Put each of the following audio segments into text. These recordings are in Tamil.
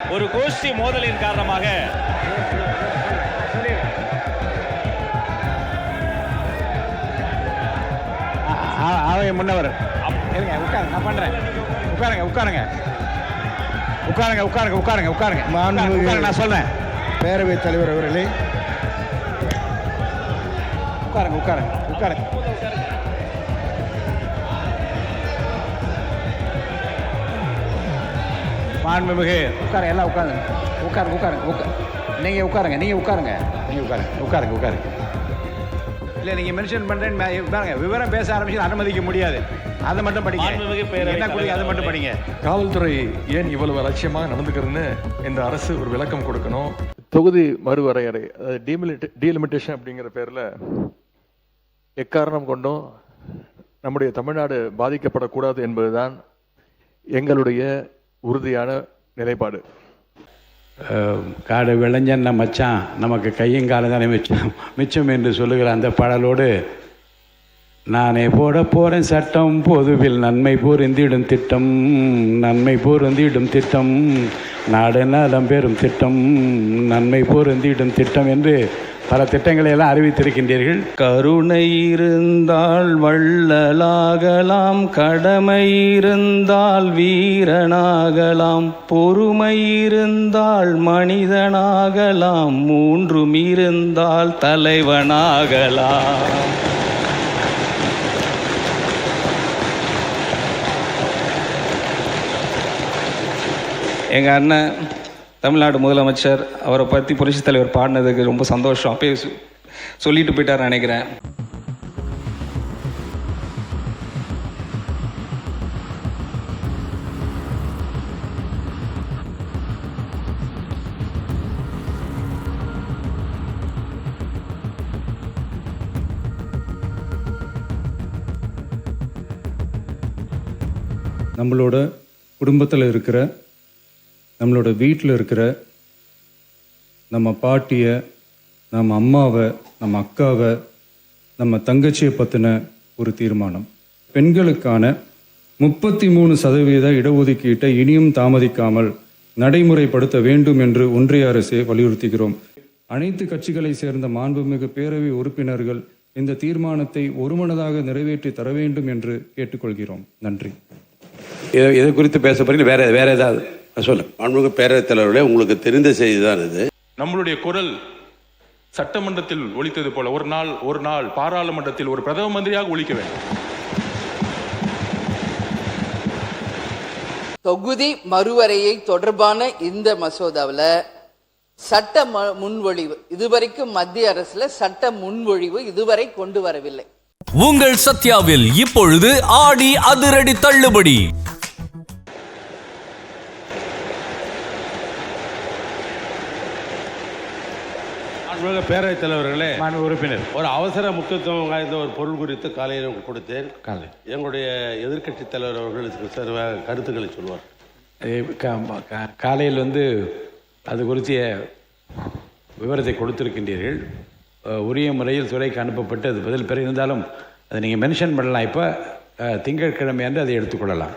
ஒரு கோஷ்டி மோதலின் காரணமாக அவங்க முன்னவர் இருங்க, உட்காருங்க, நான் பண்றேன். உட்காருங்க உட்காருங்க உட்காருங்க உட்காருங்க உட்காருங்க உட்காருங்க உட்காருங்க, நான் சொல்றேன். பேரவைத் தலைவர் அவர்களே, உட்காருங்க உட்காருங்க உட்காருங்க. மாண்புமிகு உட்காருங்க, எல்லாம் உட்காருங்க உட்காருங்க உட்காருங்க நீங்க உட்காருங்க, நீங்க உட்காருங்க, நீங்க உட்காருங்க உட்காருங்க உட்காருங்க. இல்லை நீங்கள் மென்ஷன் பண்ணுறேன்னு பாருங்க, விவரம் பேச ஆரம்பிச்சு அனுமதிக்க முடியாது. அதை மட்டும் படிங்க. என்ன கொடுங்க, அதை மட்டும் படிங்க. காவல்துறை ஏன் இவ்வளவு அலட்சியமாக நடந்துக்கிறதுன்னு இந்த அரசு ஒரு விளக்கம் கொடுக்கணும். தொகுதி மறுவரையறை, டீலிமிட்டேஷன் அப்படிங்கிற பேரில் எக்காரணம் கொண்டும் நம்முடைய தமிழ்நாடு பாதிக்கப்படக்கூடாது என்பதுதான் எங்களுடைய உறுதியான நிலைப்பாடு. காடு விளைஞ்சன்ன மச்சான் நமக்கு கையும் காலம் தானே மிச்சம் என்று சொல்லுகிற அந்த பாடலோடு நானே போட போகிறேன் சட்டம், பொதுவில் நன்மை பொருந்திடும் திட்டம், நன்மை பொருந்திடும் திட்டம், நாடு நலம் பெறும் திட்டம், நன்மை பொருந்திடும் திட்டம் என்று பல திட்டங்களை எல்லாம் அறிவித்திருக்கின்றீர்கள். கருணை இருந்தால் வள்ளலாகலாம், கடமை இருந்தால் வீரனாகலாம், பொறுமை இருந்தால் மனிதனாகலாம், மூன்றும் இருந்தால் தலைவனாகலாம். எங்கள் அண்ணன் தமிழ்நாடு முதலமைச்சர் அவரை பற்றி புரட்சித் தலைவர் பாடினதுக்கு ரொம்ப சந்தோஷம். அப்பயே சொல்லிட்டு போயிட்டார் நினைக்கிறேன். நம்மளோட குடும்பத்தில் இருக்கிற, நம்மளோட வீட்டில் இருக்கிற நம்ம பாட்டியை, நம்ம அம்மாவை, நம்ம அக்காவை, நம்ம தங்கச்சியை பற்றின ஒரு தீர்மானம். பெண்களுக்கான 33% இடஒதுக்கீட்டை இனியும் தாமதிக்காமல் நடைமுறைப்படுத்த வேண்டும் என்று ஒன்றிய அரசை வலியுறுத்துகிறோம். அனைத்து கட்சிகளை சேர்ந்த மாண்புமிகு பேரவை உறுப்பினர்கள் இந்த தீர்மானத்தை ஒருமனதாக நிறைவேற்றி தர வேண்டும் என்று கேட்டுக்கொள்கிறோம். நன்றி. இதை குறித்து பேச போறீங்க? வேற ஏதாவது சொல்ல? மாண்புமிகு பேரவைத் தலைவர்களே, உங்களுக்கு தெரிந்த செய்தி தான் இது. நம்மளுடைய குரல் சட்டமன்றத்தில் ஒலித்தது போல ஒரு நாள் பாராளுமன்றத்தில் ஒரு பிரதம மந்திரியாக ஒலிக்க வேண்டும். தொகுதி மறுவரையை தொடர்பான இந்த மசோதாவில் சட்ட முன்வழிவு இதுவரைக்கும் மத்திய அரசுல சட்ட முன்வழிவு இதுவரை கொண்டு வரவில்லை. உங்கள் சத்யாவில் இப்பொழுது ஆடி அதிரடி தள்ளுபடி. பேரவைத் தலைவர்களே, உறுப்பினர், ஒரு அவசர முக்கியத்துவம் வாய்ந்த ஒரு பொருள் குறித்து காலையில் கொடுத்தேன். எங்களுடைய எதிர்க்கட்சி தலைவர் அவர்கள் கருத்துக்களை சொல்வார். காலையில் அது குறித்த விவரத்தை கொடுத்திருக்கின்றீர்கள். உரிய முறையில் துறைக்கு அனுப்பப்பட்டு அது பதில் பெற இருந்தாலும் அதை நீங்கள் மென்ஷன் பண்ணலாம். இப்போ திங்கட்கிழமை அன்று அதை எடுத்துக்கொள்ளலாம்.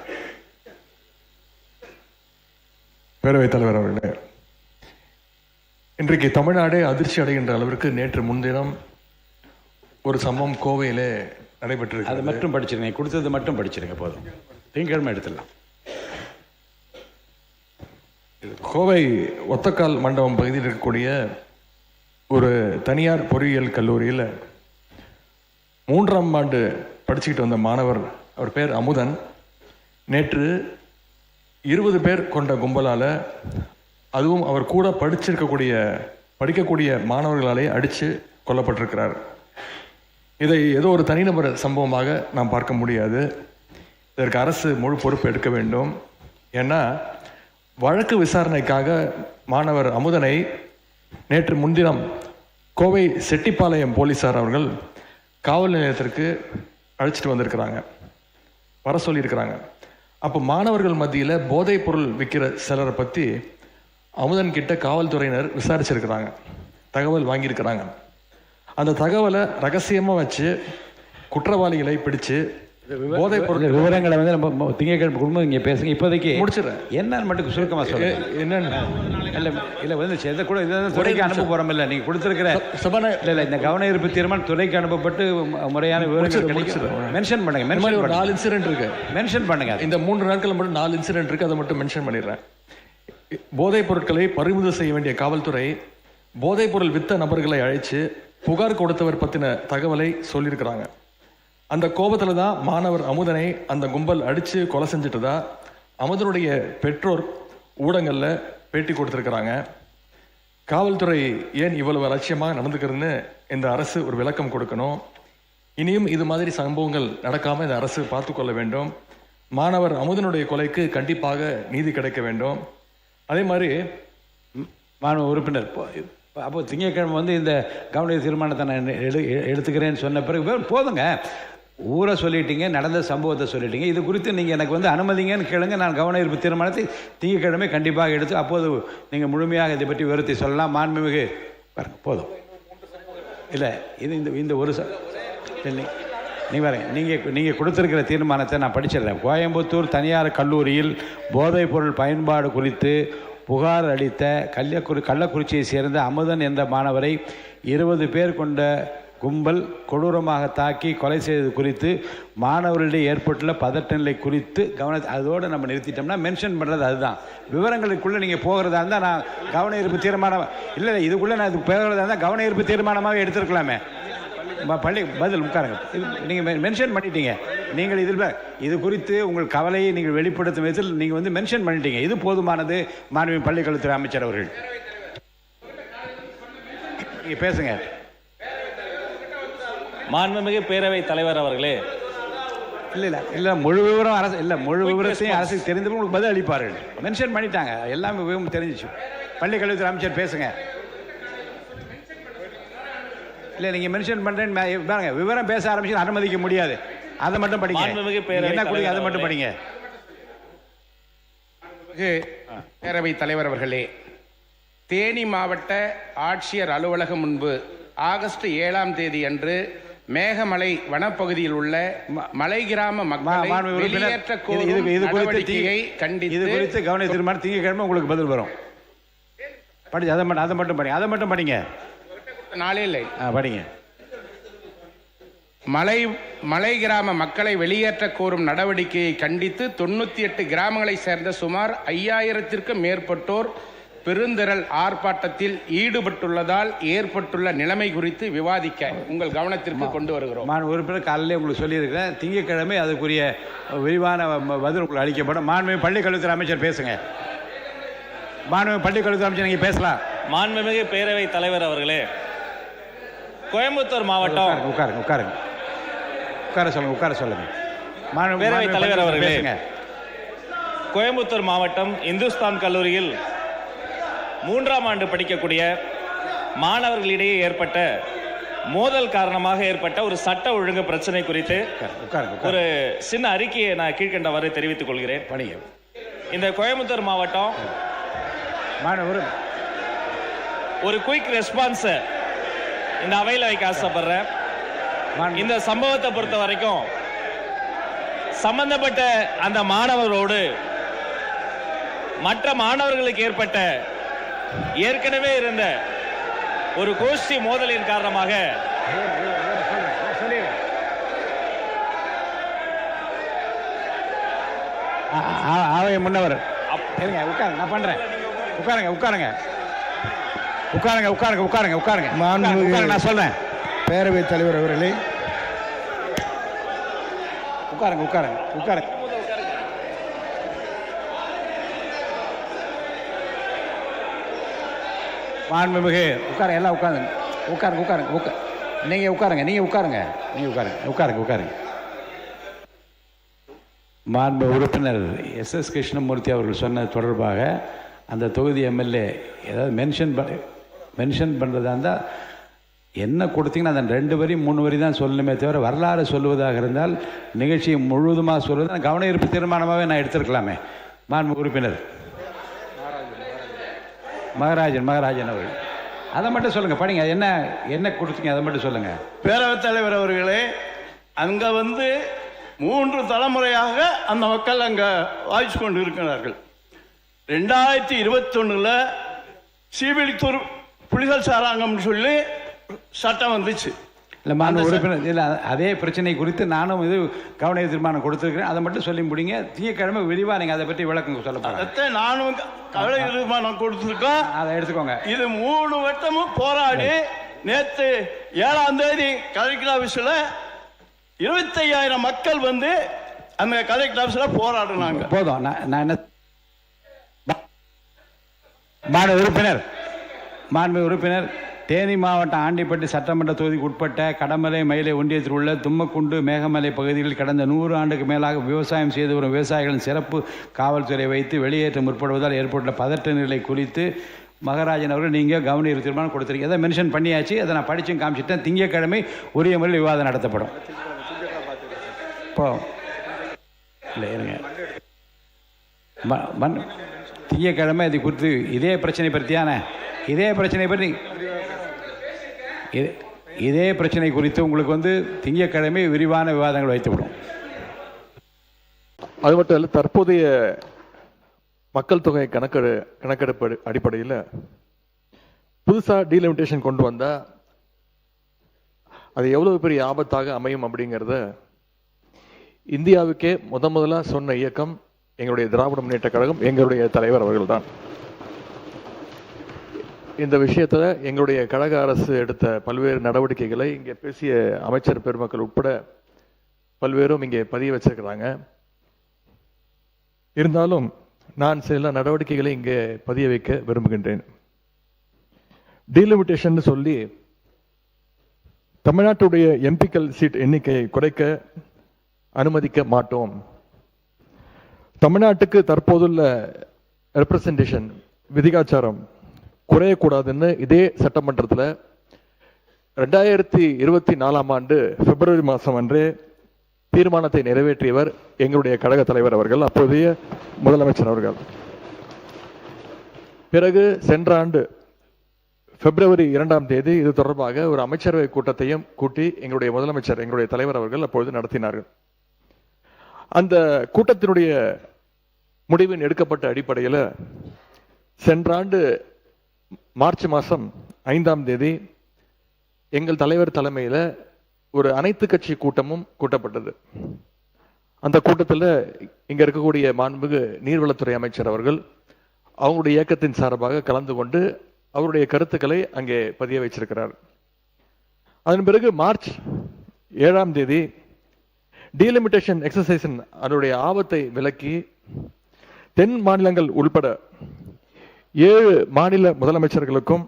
பேரவைத் தலைவர் அவர்களே, இன்றைக்கு தமிழ்நாடே அதிர்ச்சி அடைகின்ற அளவிற்கு நேற்று முன்தினம் ஒரு சம்பவம் கோவையிலே நடைபெற்றிருக்கு. அதை மட்டும் படிச்சிருங்க, கொடுத்தது மட்டும் படிச்சிருங்க, போதும். திங்கட்கிழமை எடுத்துடலாம். கோவை ஒத்தக்கால் மண்டபம் பகுதியில் இருக்கக்கூடிய ஒரு தனியார் பொறியியல் கல்லூரியில் 3ஆம் ஆண்டு படிச்சுக்கிட்டு வந்த மாணவர், அவர் பேர் அமுதன், நேற்று 20 பேர் கொண்ட கும்பலால், அதுவும் அவர் கூட படிக்கக்கூடிய மாணவர்களாலே அடித்து கொல்லப்பட்டிருக்கிறார். இதை ஏதோ ஒரு தனிநபர் சம்பவமாக நாம் பார்க்க முடியாது. இதற்கு அரசு முழு பொறுப்பு எடுக்க வேண்டும். ஏன்னா வழக்கு விசாரணைக்காக மாணவர் அமுதனை நேற்று முன்தினம் கோவை செட்டிப்பாளையம் போலீஸார் அவர்கள் காவல் நிலையத்திற்கு அழைச்சிட்டு வந்திருக்கிறாங்க, வர சொல்லியிருக்கிறாங்க. அப்போ மாணவர்கள் மத்தியில் போதைப் பொருள் விற்கிற சிலரை பற்றி அமுதன் கிட்ட காவல்துறையினர் விசாரிச்சிருக்கிறாங்க, தகவல் வாங்கியிருக்கிறாங்க. அந்த தகவலை ரகசியமாக வச்சு குற்றவாளிகளை பிடிச்சு போதைப் பொருள் விவரங்களை வந்து நம்ம திங்கட்கிழமை குடும்பம் இங்கே பேசுங்க. இப்போதைக்கு முடிச்சிடுறேன். என்னன்னு மட்டும் சுருக்கமாக சொல்லுங்கள். என்னன்னு இல்லை வந்து எதை கூட இதான் துறைக்கு அனுப்ப போகிறோம். இல்லை நீங்கள் கொடுத்துருக்கிற இல்லை இந்த கவன ஈர்ப்பு தீர்மானம் துறைக்கு அனுப்பப்பட்டு முறையான விவரங்கள் மென்ஷன் பண்ணுங்க. ஒரு 4 இன்சிடென்ட் இருக்கு, மென்ஷன் பண்ணுங்க. இந்த 3 நாட்கள் மட்டும் 4 இன்சிடென்ட் இருக்கு, அதை மட்டும் மென்ஷன் பண்ணிடுறேன். போதைப் பொருட்களை பறிமுதல் செய்ய வேண்டிய காவல்துறை போதைப் பொருள் வித்த நபர்களை அழைச்சு புகார் கொடுத்தவர் பற்றின தகவலை சொல்லியிருக்கிறாங்க. அந்த கோபத்தில் தான் மாணவர் அமுதனை அந்த கும்பல் அடித்து கொலை செஞ்சுட்டதா அமுதனுடைய பெற்றோர் ஊடகங்களில் பேட்டி கொடுத்துருக்குறாங்க. காவல்துறை ஏன் இவ்வளவு அலட்சியமாக நடந்துக்கிறதுன்னு இந்த அரசு ஒரு விளக்கம் கொடுக்கணும். இனியும் இது மாதிரி சம்பவங்கள் நடக்காமல் இந்த அரசு பார்த்து கொள்ள வேண்டும். மாணவர் அமுதனுடைய கொலைக்கு கண்டிப்பாக நீதி கிடைக்க வேண்டும். அதே மாதிரி மாணவ உறுப்பினர் அப்போ திங்கட்கிழமை வந்து இந்த கவன தீர்மானத்தை நான் எடுத்துக்கிறேன்னு சொன்ன பிறகு போதுங்க, ஊரை சொல்லிட்டீங்க, நடந்த சம்பவத்தை சொல்லிட்டீங்க. இது குறித்து நீங்கள் எனக்கு வந்து அனுமதிங்கன்னு கேளுங்க. நான் கவன ஈர்ப்பு தீர்மானத்தை திங்கட்கிழமை கண்டிப்பாக எடுத்து அப்போது நீங்கள் முழுமையாக இதை பற்றி விவரத்தை சொல்லலாம். மாண்புமிகு பாருங்க, போதும். இல்லை இது இந்த ஒரு நீ பாருங்க, நீங்கள் கொடுத்துருக்கிற தீர்மானத்தை நான் படிச்சிடுறேன். கோயம்புத்தூர் தனியார் கல்லூரியில் போதைப் பொருள் பயன்பாடு குறித்து புகார் அளித்த கள்ளக்குறிச்சியை சேர்ந்த அமுதன் என்ற மாணவரை 20 பேர் கொண்ட கும்பல் கொடூரமாக தாக்கி கொலை செய்தது குறித்து மாணவர்களிடையே ஏற்பட்டுள்ள பதட்ட நிலை குறித்து அதோடு நம்ம நிறுத்திட்டோம்னா மென்ஷன் பண்ணுறது அதுதான். விவரங்களுக்குள்ளே நீங்கள் போகிறதா இருந்தால் நான் கவன ஈர்ப்பு தீர்மானம் இல்லை, இதுக்குள்ளே நான் இது போகிறதா இருந்தால் கவன ஈர்ப்பு தீர்மானமாக எடுத்துருக்கலாமே. பள்ளி பதில் உட்காருங்க. இது நீங்கள் மென்ஷன் பண்ணிட்டீங்க. நீங்கள் இதில் இது குறித்து உங்கள் கவலையை நீங்கள் வெளிப்படுத்தும் விதத்தில் நீங்கள் வந்து மென்ஷன் பண்ணிட்டீங்க. இது போதுமானது. மாணவி பள்ளிக்கல்வித்துறை அமைச்சர் அவர்கள் நீங்கள் பேசுங்க. மாண்புமிகு பேரவைத் தலைவர் அவர்களே, இல்லை முழு விவரம் அரசு இல்லை, முழு விவரத்தையும் அரசுக்கு தெரிந்தவங்க உங்களுக்கு பதில் அளிப்பார்கள். மென்ஷன் பண்ணிட்டாங்க, எல்லாமே விவரம் தெரிஞ்சிச்சு. பள்ளிக்கல்வித்துறை அமைச்சர் பேசுங்க. இல்லை நீங்கள் மென்ஷன் பண்ணுறேன்னு பாருங்க, விவரம் பேச ஆரம்பிச்சு அனுமதிக்க முடியாது. அதை மட்டும் படிங்க. என்ன கொடுங்க, அதை மட்டும் படிங்க. பேரவைத் தலைவர் அவர்களே, தேனி மாவட்ட ஆட்சியர் அலுவலகம் முன்பு ஆகஸ்ட் 7ஆம் தேதி அன்று மேகமலை வனப்பகுதியில் உள்ள மலை கிராம மக்களை வெளியேற்ற கோரும் நடவடிக்கையை கண்டித்து இது குறித்து கவன தீர்மானம் திங்கட்கிழமை உங்களுக்கு பதில் வரும். படிச்சு அதை மட்டும் படிங்க. நாளே இல்லை, படிங்க. மலை கிராம மக்களை வெளியேற்ற கோரும் நடவடிக்கையை கண்டித்து 98 கிராமங்களை சேர்ந்த சுமார் 5000த்திற்கும் மேற்பட்டோர் பெருந்திரள் ஆர்ப்பாட்டத்தில் ஈடுபட்டுள்ளதால் ஏற்பட்டுள்ள நிலைமை குறித்து விவாதிக்க உங்கள் கவனத்திற்கு கொண்டு வருகிறோம். நான் உறுப்பினர் காலையிலே உங்களுக்கு சொல்லியிருக்கிறேன். திங்கட்கிழமை அதுக்குரிய விரிவான பதில் உங்களுக்கு அளிக்கப்படும். மாண்புமிகு பள்ளிக்கல்வித்துறை அமைச்சர் பேசுங்க. மாண்புமிகு பள்ளிக்கல்வித்துறை அமைச்சர் நீங்கள் பேசலாம். மாண்புமிகு பேரவைத் தலைவர் அவர்களே, கோயம்புத்தூர் மாவட்டம் உட்கார சொல்லுங்க. பேரவைத் தலைவர் அவர்களே, கோயம்புத்தூர் மாவட்டம் இந்துஸ்தான் கல்லூரியில் 3ஆம் ஆண்டு படிக்கக்கூடிய மாணவர்களிடையே ஏற்பட்ட மோதல் காரணமாக ஏற்பட்ட ஒரு சட்ட ஒழுங்கு பிரச்சனை குறித்து ஒரு சின்ன அறிக்கையை நான் கீழ்கண்டவாறு தெரிவித்துக் கொள்கிறேன். இந்த கோயம்புத்தூர் மாவட்டம் ஒரு குயிக் ரெஸ்பான்ஸ் இந்த அவையில் வைக்க ஆசைப்படுறேன். இந்த சம்பவத்தை பொறுத்த வரைக்கும் சம்பந்தப்பட்ட அந்த மாணவரோடு மற்ற மாணவர்களுக்கு ஏற்பட்ட ஏற்கனவே இருந்த ஒரு கோஷ்டி மோதலின் காரணமாக ஆவைய முன்னவர் உட்காருங்க, நான் பண்றேன். உட்காருங்க. நான் சொல்றேன். பேரவைத் தலைவர் அவர்களே, உட்காருங்க. மாண்புமிகு எல்லாம் உட்காருங்க. நீங்க உட்காருங்க. மாண்பு உறுப்பினர் SS கிருஷ்ணமூர்த்தி அவர்கள் சொன்னது தொடர்பாக அந்த தொகுதி எம்எல்ஏ ஏதாவது மென்ஷன் பண்ணுறதா இருந்தால் என்ன கொடுத்தீங்கன்னா அந்த 2 வரி 3 வரி தான் சொல்லணுமே தவிர வரலாறு சொல்லுவதாக இருந்தால் நிகழ்ச்சியை முழுவதுமாக சொல்வது நான் கவன ஈர்ப்பு தீர்மானமாகவே நான் எடுத்துருக்கலாமே. மாண்பு உறுப்பினர் மகராஜன் அவர்கள் அதை மட்டும் சொல்லுங்கள், படிங்க. என்ன கொடுத்தீங்க அதை மட்டும் சொல்லுங்கள். பேரவைத் தலைவர் அவர்களே, அங்கே வந்து 3 தலைமுறையாக அந்த மக்கள் அங்கே வாய்ச்சி கொண்டு இருக்கிறார்கள். 2021 சீவிலித்தூர் புலிகள் சாராங்கம்னு சொல்லி சட்டம் வந்துச்சு. இல்லை மாநில உறுப்பினர் இல்லை, அதே பிரச்சனை குறித்து நானும் இது கவன தீர்மானம் கொடுத்துருக்கிறேன். அதை மட்டும் சொல்லி முடிங்க. திங்கட்கிழமை விரிவாக நீங்கள் அதை பற்றி விளக்கம் சொல்லப்படுறேன். அதை நானும் கவன தீர்மானம் கொடுத்துருக்கோம். அதை எடுத்துக்கோங்க. இது 3 வட்டமும் போராடி நேற்று 7ஆம் தேதி கலெக்டர் ஆஃபீஸில் 25,000 மக்கள் வந்து அந்த கலெக்டர் ஆஃபீஸில் போராடினாங்க. போதும். நான் என்ன மாண்பு உறுப்பினர் தேனி மாவட்டம் ஆண்டிப்பட்டி சட்டமன்ற தொகுதிக்கு உட்பட்ட கடமலை மயிலை ஒன்றியத்தில் உள்ள தும்மக்குண்டு மேகமலை பகுதிகளில் கடந்த 100 ஆண்டுக்கு மேலாக விவசாயம் செய்து வரும் விவசாயிகளின் சிறப்பு காவல்துறை வைத்து வெளியேற்ற முற்படுவதால் ஏற்பட்ட பதட்ட நிலை குறித்து மகராஜன் அவர்கள் நீங்கள் கவன தீர்மானம் கொடுத்துருக்கீங்க. அதை மென்ஷன் பண்ணியாச்சு. அதை நான் படிச்சும் காமிச்சிட்டேன். திங்கட்கிழமை உரிய முறையில் விவாதம் நடத்தப்படும். இப்போ இல்லை இருங்க, திங்கட்கிழமை இது குறித்து இதே பிரச்சனை குறித்து உங்களுக்கு வந்து திங்கட்கிழமை விரிவான விவாதங்கள் வைத்துவிடும். அது மட்டும் இல்லை, தற்போதைய மக்கள் தொகை கணக்கெடுப்பு அடிப்படையில் புதுசாக டீலிமிட்டேஷன் கொண்டு வந்தால் அது எவ்வளவு பெரிய ஆபத்தாக அமையும் அப்படிங்கிறத இந்தியாவுக்கே முதலாக சொன்ன இயக்கம் எங்களுடைய திராவிட முன்னேற்ற கழகம், எங்களுடைய தலைவர் அவர்கள்தான். இந்த விஷயத்தில் எங்களுடைய கழக அரசு எடுத்த பல்வேறு நடவடிக்கைகளை இங்கே பேசிய அமைச்சர் பெருமக்கள் உட்பட பல்வேறும் இங்கே பதிய வச்சிருக்கிறாங்க. இருந்தாலும் நான் சில நடவடிக்கைகளை இங்கே பதிய வைக்க விரும்புகின்றேன். டீலிமிட்டேஷன் சொல்லி தமிழ்நாட்டுடைய எம்பிக்கள் சீட் எண்ணிக்கையை குறைக்க அனுமதிக்க மாட்டோம். தமிழ்நாட்டுக்கு தற்போதுள்ள ரெப்ரசன்டேஷன் விதிகாச்சாரம் குறையக்கூடாதுன்னு இதே சட்டமன்றத்தில் 2024 ஆண்டு பிப்ரவரி மாதம் அன்று தீர்மானத்தை நிறைவேற்றியவர் எங்களுடைய கழக தலைவர் அவர்கள், அப்போதைய முதலமைச்சர் அவர்கள். பிறகு சென்ற ஆண்டு பிப்ரவரி 2ஆம் தேதி இது தொடர்பாக ஒரு அமைச்சரவை கூட்டத்தையும் கூட்டி எங்களுடைய முதலமைச்சர், எங்களுடைய தலைவர் அவர்கள் அப்பொழுது நடத்தினார்கள். அந்த கூட்டத்தினுடைய முடிவின் எடுக்கப்பட்ட அடிப்படையில் சென்ற ஆண்டு மார்ச் மாதம் 5ஆம் தேதி எங்கள் தலைவர் தலைமையில் ஒரு அனைத்து கட்சி கூட்டமும் கூட்டப்பட்டது. அந்த கூட்டத்தில் இங்கே இருக்கக்கூடிய மாண்புமிகு நீர்வளத்துறை அமைச்சர் அவர்கள் அவங்களுடைய இயக்கத்தின் சார்பாக கலந்து கொண்டு அவருடைய கருத்துக்களை அங்கே பதிய வைச்சிருக்கிறார். அதன் பிறகு மார்ச் 7ஆம் தேதி டீலிமிட்டேஷன் எக்ஸசைஸின் அதனுடைய ஆபத்தை விலக்கி தென் மாநிலங்கள் உள்பட 7 மாநில முதலமைச்சர்களுக்கும்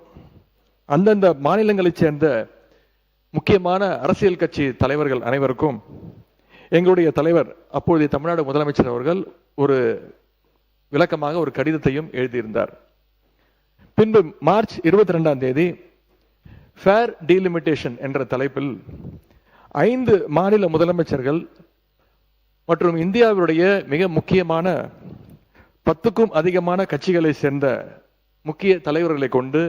அந்தந்த மாநிலங்களைச் சேர்ந்த முக்கியமான அரசியல் கட்சி தலைவர்கள் அனைவருக்கும் எங்களுடைய தலைவர் அப்பொழுதைய தமிழ்நாடு முதலமைச்சர் அவர்கள் ஒரு விளக்கமாக ஒரு கடிதத்தையும் எழுதியிருந்தார். பின்பு மார்ச் 22ஆம் தேதி ஃபேர் டீலிமிட்டேஷன் என்ற தலைப்பில் 5 மாநில முதலமைச்சர்கள் மற்றும் இந்தியாவுடைய மிக முக்கியமான 10க்கும் அதிகமான கட்சிகளை சேர்ந்த முக்கிய தலைவர்களை கொண்டு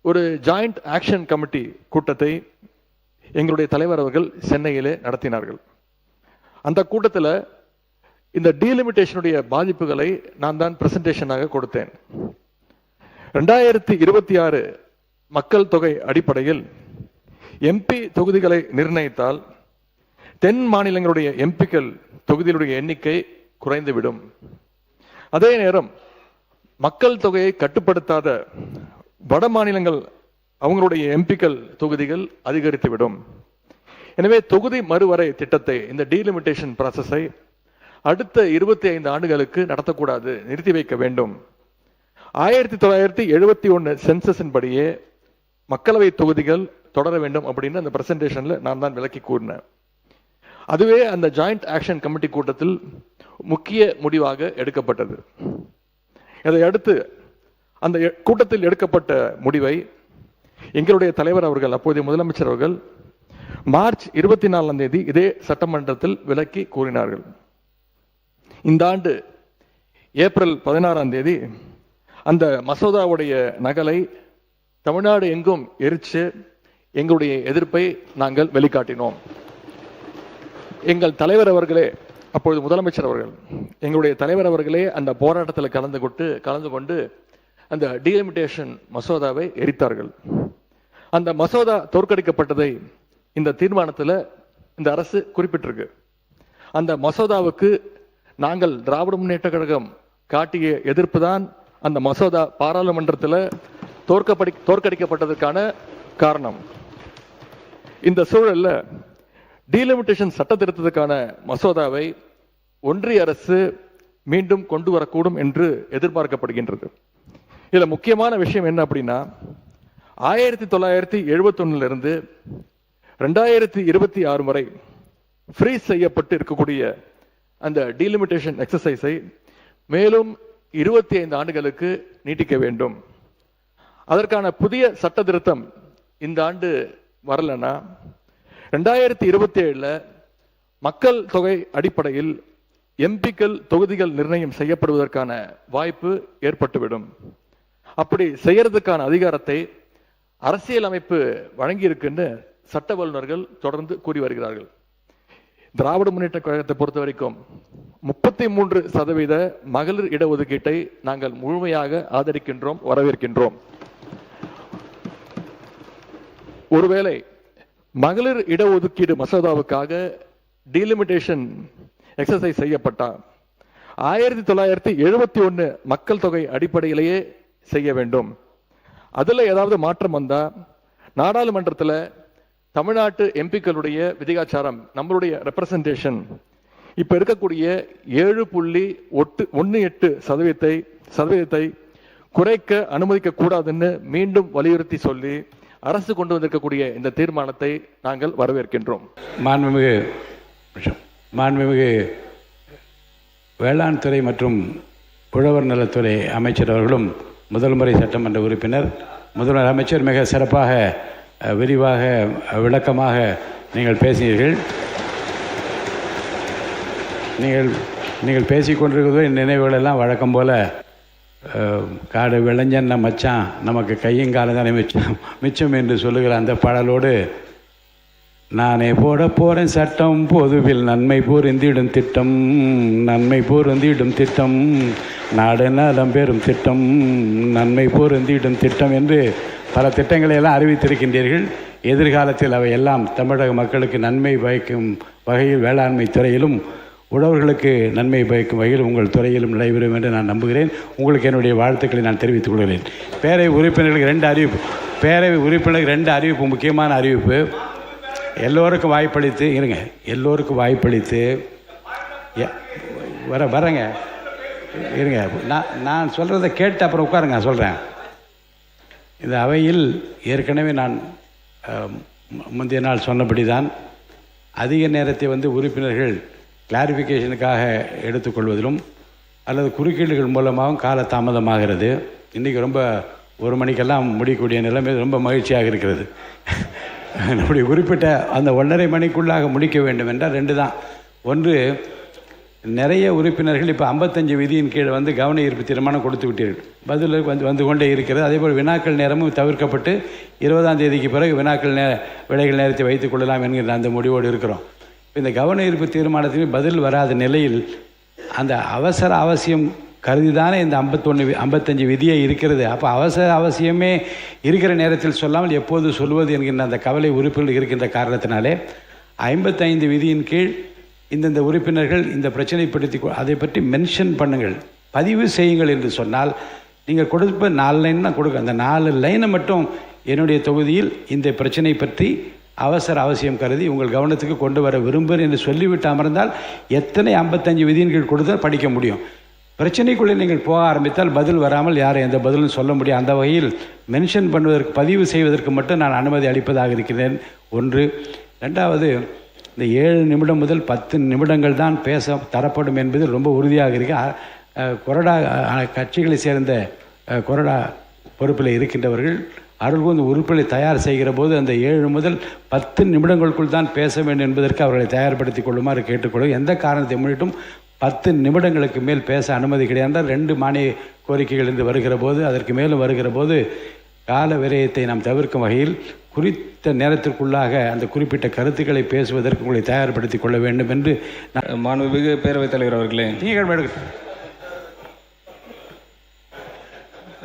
ஒரு ஜாயிண்ட் ஆக்ஷன் கமிட்டி கூட்டத்தை எங்களுடைய தலைவர் அவர்கள் சென்னையிலே நடத்தினார்கள். அந்த கூட்டத்தில் இந்த டீலிமிட்டேஷனுடைய பாதிப்புகளை நான் தான் பிரசன்டேஷனாக கொடுத்தேன். 2026 மக்கள் தொகை அடிப்படையில் எம்பி தொகுதிகளை நிர்ணயித்தால் தென் மாநிலங்களுடைய எம்பிக்கள் தொகுதிகளுடைய எண்ணிக்கை குறைந்துவிடும். அதே நேரம் மக்கள் தொகையை கட்டுப்படுத்தாத வட மாநிலங்கள் அவங்களுடைய எம்பிக்கள் தொகுதிகள் அதிகரித்துவிடும். எனவே தொகுதி மறுவரை திட்டத்தை, இந்த டீலிமிட்டேஷன் ப்ராசஸை அடுத்த 25 ஆண்டுகளுக்கு நடத்தக்கூடாது, நிறுத்தி வைக்க வேண்டும். 1971 சென்சஸின் படியே மக்களவை தொகுதிகள் தொடர வேண்டும் அப்படின்னு அந்த பிரசன்டேஷன்ல நான் தான் விளக்கி கூறினேன். அதுவே அந்த ஜாயிண்ட் ஆக்ஷன் கமிட்டி கூட்டத்தில் முக்கிய முடிவாக எடுக்கப்பட்டது. இதை அடுத்து அந்த கூட்டத்தில் எடுக்கப்பட்ட முடிவை எங்களுடைய தலைவர் அவர்கள், அப்போதைய முதலமைச்சர் அவர்கள் மார்ச் 24ஆம் தேதி இதே சட்டமன்றத்தில் விளக்கி கூறினார்கள். இந்த ஆண்டு ஏப்ரல் 16ஆம் தேதி அந்த மசோதாவுடைய நகலை தமிழ்நாடு எங்கும் எரிச்சு எங்களுடைய எதிர்ப்பை நாங்கள் வெளிக்காட்டினோம். எங்கள் தலைவர் அவர்களே, அப்பொழுது முதலமைச்சர் அவர்கள், எங்களுடைய தலைவர் அவர்களே அந்த போராட்டத்தில் கலந்து கொண்டு அந்த டீலிமிட்டேஷன் மசோதாவை எரித்தார்கள். அந்த மசோதா தோற்கடிக்கப்பட்டதை இந்த தீர்மானத்தில் இந்த அரசு குறிப்பிட்டிருக்கு. அந்த மசோதாவுக்கு நாங்கள் திராவிட முன்னேற்ற கழகம் காட்டிய எதிர்ப்பு தான் அந்த மசோதா பாராளுமன்றத்தில் தோற்கடிக்கப்பட்டதற்கான காரணம். இந்த சூழல்ல டீலிமிட்டேஷன் சட்ட திருத்தத்துக்கான மசோதாவை ஒன்றிய அரசு மீண்டும் கொண்டு வரக்கூடும் என்று எதிர்பார்க்கப்படுகின்றது. இதுல முக்கியமான விஷயம் என்ன அப்படின்னா, 1971 2026 வரை ஃப்ரீஸ் செய்யப்பட்டு இருக்கக்கூடிய அந்த டீலிமிட்டேஷன் எக்ஸசைஸை மேலும் 25 ஆண்டுகளுக்கு நீட்டிக்க வேண்டும். அதற்கான புதிய சட்ட திருத்தம் இந்த ஆண்டு வரலன்னா 2027 மக்கள் தொகை அடிப்படையில் எம்பிக்கள் தொகுதிகள் நிர்ணயம் செய்யப்படுவதற்கான வாய்ப்பு ஏற்பட்டுவிடும். அப்படி செய்யறதுக்கான அதிகாரத்தை அரசியலமைப்பு வழங்கியிருக்குன்னு சட்ட வல்லுநர்கள் தொடர்ந்து கூறி வருகிறார்கள். திராவிட முன்னேற்ற கழகத்தை பொறுத்த வரைக்கும் 33% மகளிர் இடஒதுக்கீட்டை நாங்கள் முழுமையாக ஆதரிக்கின்றோம், வரவேற்கின்றோம். ஒருவேளை மகளிர் இடஒதுக்கீடு மசோதாவுக்காக டீலிமிட்டேஷன் எக்ஸசைஸ் செய்யப்பட்டா 1971 மக்கள் தொகை அடிப்படையிலேயே செய்ய வேண்டும். அதுல ஏதாவது மாற்றம் வந்தா நாடாளுமன்றத்தில் தமிழ்நாட்டு எம்பிக்களுடைய விதிகாச்சாரம், நம்மளுடைய ரெப்ரசன்டேஷன் இப்ப இருக்கக்கூடிய 7.18% குறைக்க அனுமதிக்க கூடாதுன்னு மீண்டும் வலியுறுத்தி சொல்லி அரசு கொண்டு வந்திருக்கக்கூடிய இந்த தீர்மானத்தை நாங்கள் வரவேற்கின்றோம். மாண்புமிகு வேளாண் துறை மற்றும் உழவர் நலத்துறை அமைச்சர் அவர்களும் முதல் முறை சட்டமன்ற உறுப்பினர், முதல்வர் அமைச்சர் மிக சிறப்பாக விரிவாக விளக்கமாக நீங்கள் பேசினீர்கள். நீங்கள் பேசிக்கொண்டிருக்கிறது என் நினைவுகளெல்லாம் வழக்கம் போல காடு விளைஞ்சன்ன மச்சான் நமக்கு கையங்காலம் தானே மிச்சம் என்று சொல்லுகிற அந்த பாடலோடு நானே போட போகிறேன் சட்டம், பொதுவில் நன்மை பொருந்திடும் திட்டம், நன்மை பொருந்திடும் திட்டம், நாடு நலம் பெறும் திட்டம், நன்மை பொருந்திடும் திட்டம் என்று பல திட்டங்களை எல்லாம் அறிவித்திருக்கின்றீர்கள். எதிர்காலத்தில் அவை எல்லாம் தமிழக மக்களுக்கு நன்மை பயக்கும் வகையில் வேளாண்மை துறையிலும் உழவர்களுக்கு நன்மை பயக்கும் வகையில் உங்கள் துறையிலும் நடைபெறும் என்று நான் நம்புகிறேன். உங்களுக்கு என்னுடைய வாழ்த்துக்களை நான் தெரிவித்துக் கொள்கிறேன். பேரவை உறுப்பினர்களுக்கு 2 அறிவிப்பு, முக்கியமான அறிவிப்பு. எல்லோருக்கும் வாய்ப்பளித்து எல்லோருக்கும் வாய்ப்பளித்து வரேங்க இருங்க, நான் சொல்கிறத கேட்டு அப்புறம் உட்காருங்க, சொல்கிறேன். இந்த அவையில் ஏற்கனவே நான் முந்தைய நாள் சொன்னபடி தான் அதிக நேரத்தை உறுப்பினர்கள் கிளாரிஃபிகேஷனுக்காக எடுத்துக்கொள்வதிலும் அல்லது குறுக்கீடுகள் மூலமாகவும் கால தாமதமாகிறது. இன்றைக்கி ரொம்ப 1 மணிக்கெல்லாம் முடியக்கூடிய நிலைமை ரொம்ப மகிழ்ச்சியாக இருக்கிறது. நம்முடைய குறிப்பிட்ட அந்த 1.5 மணிக்குள்ளாக முடிக்க வேண்டும் என்றால் 2 தான். ஒன்று, நிறைய உறுப்பினர்கள் இப்போ 55 விதியின் கீழ் கவன ஈர்ப்பு தீர்மானம் கொடுத்து விட்டீர்கள். பதில் வந்து கொண்டே இருக்கிறது. அதேபோல் வினாக்கள் நேரமும் தவிர்க்கப்பட்டு 20ஆம் தேதிக்கு பிறகு வினாக்கள் விடைகள் நேரத்தை வைத்துக் கொள்ளலாம் என்கிற அந்த முடிவோடு இருக்கிறோம். இந்த கவன ஈர்ப்பு தீர்மானத்திற்கு பதில் வராத நிலையில் அந்த அவசர அவசியம் கருதிதானே இந்த 55 விதியே இருக்கிறது. அப்போ அவசர அவசியமே இருக்கிற நேரத்தில் சொல்லாமல் எப்போது சொல்வது என்கின்ற அந்த கவலை உறுப்பினர்கள் இருக்கின்ற காரணத்தினாலே 55 விதியின் கீழ் இந்த உறுப்பினர்கள் இந்த பிரச்சனைப்படுத்தி அதை பற்றி மென்ஷன் பண்ணுங்கள், பதிவு செய்யுங்கள் என்று சொன்னால் நீங்கள் கொடுப்ப 4 லைன் தான் கொடுக்க. அந்த 4 லைனை மட்டும் என்னுடைய தொகுதியில் இந்த பிரச்சனை பற்றி அவசர அவசியம் கருதி உங்கள் கவனத்துக்கு கொண்டு வர விரும்புகிறேன் என்று சொல்லிவிட்டு அமர்ந்தால் எத்தனை 55 விதியின் கீழ் கொடுத்தால் படிக்க முடியும். பிரச்சனைக்குள்ளே நீங்கள் போக ஆரம்பித்தால் பதில் வராமல் யாரும் எந்த பதிலும் சொல்ல முடியும். அந்த வகையில் மென்ஷன் பண்ணுவதற்கு, பதிவு செய்வதற்கு மட்டும் நான் அனுமதி அளிப்பதாக இருக்கிறேன். 1. 2வது, இந்த 7 நிமிடம் முதல் 10 நிமிடங்கள் தான் பேச தரப்படும் என்பது ரொம்ப உறுதியாக இருக்கு. கொறடா கட்சிகளை சேர்ந்த கொறடா பொறுப்பில் இருக்கின்றவர்கள் அருள்கூர்ந்து உறுப்பினை தயார் செய்கிற போது அந்த 7 முதல் 10 நிமிடங்களுக்குள் தான் பேச வேண்டும் என்பதற்கு அவர்களை தயார்படுத்திக் கொள்ளுமாறு கேட்டுக்கொள்ளும். எந்த காரணத்தை முன்னிட்டும் 10 நிமிடங்களுக்கு மேல் பேச அனுமதி கிடையாது. 2 மானிய கோரிக்கைகள் இருந்து வருகிற போது, அதற்கு மேலும் வருகிற போது கால விரயத்தை நாம் தவிர்க்கும் வகையில் குறித்த நேரத்திற்குள்ளாக அந்த குறிப்பிட்ட கருத்துக்களை பேசுவதற்கு உங்களை தயார்படுத்திக் கொள்ள வேண்டும் என்று மாண்புமிகு பேரவைத் தலைவர் அவர்களே,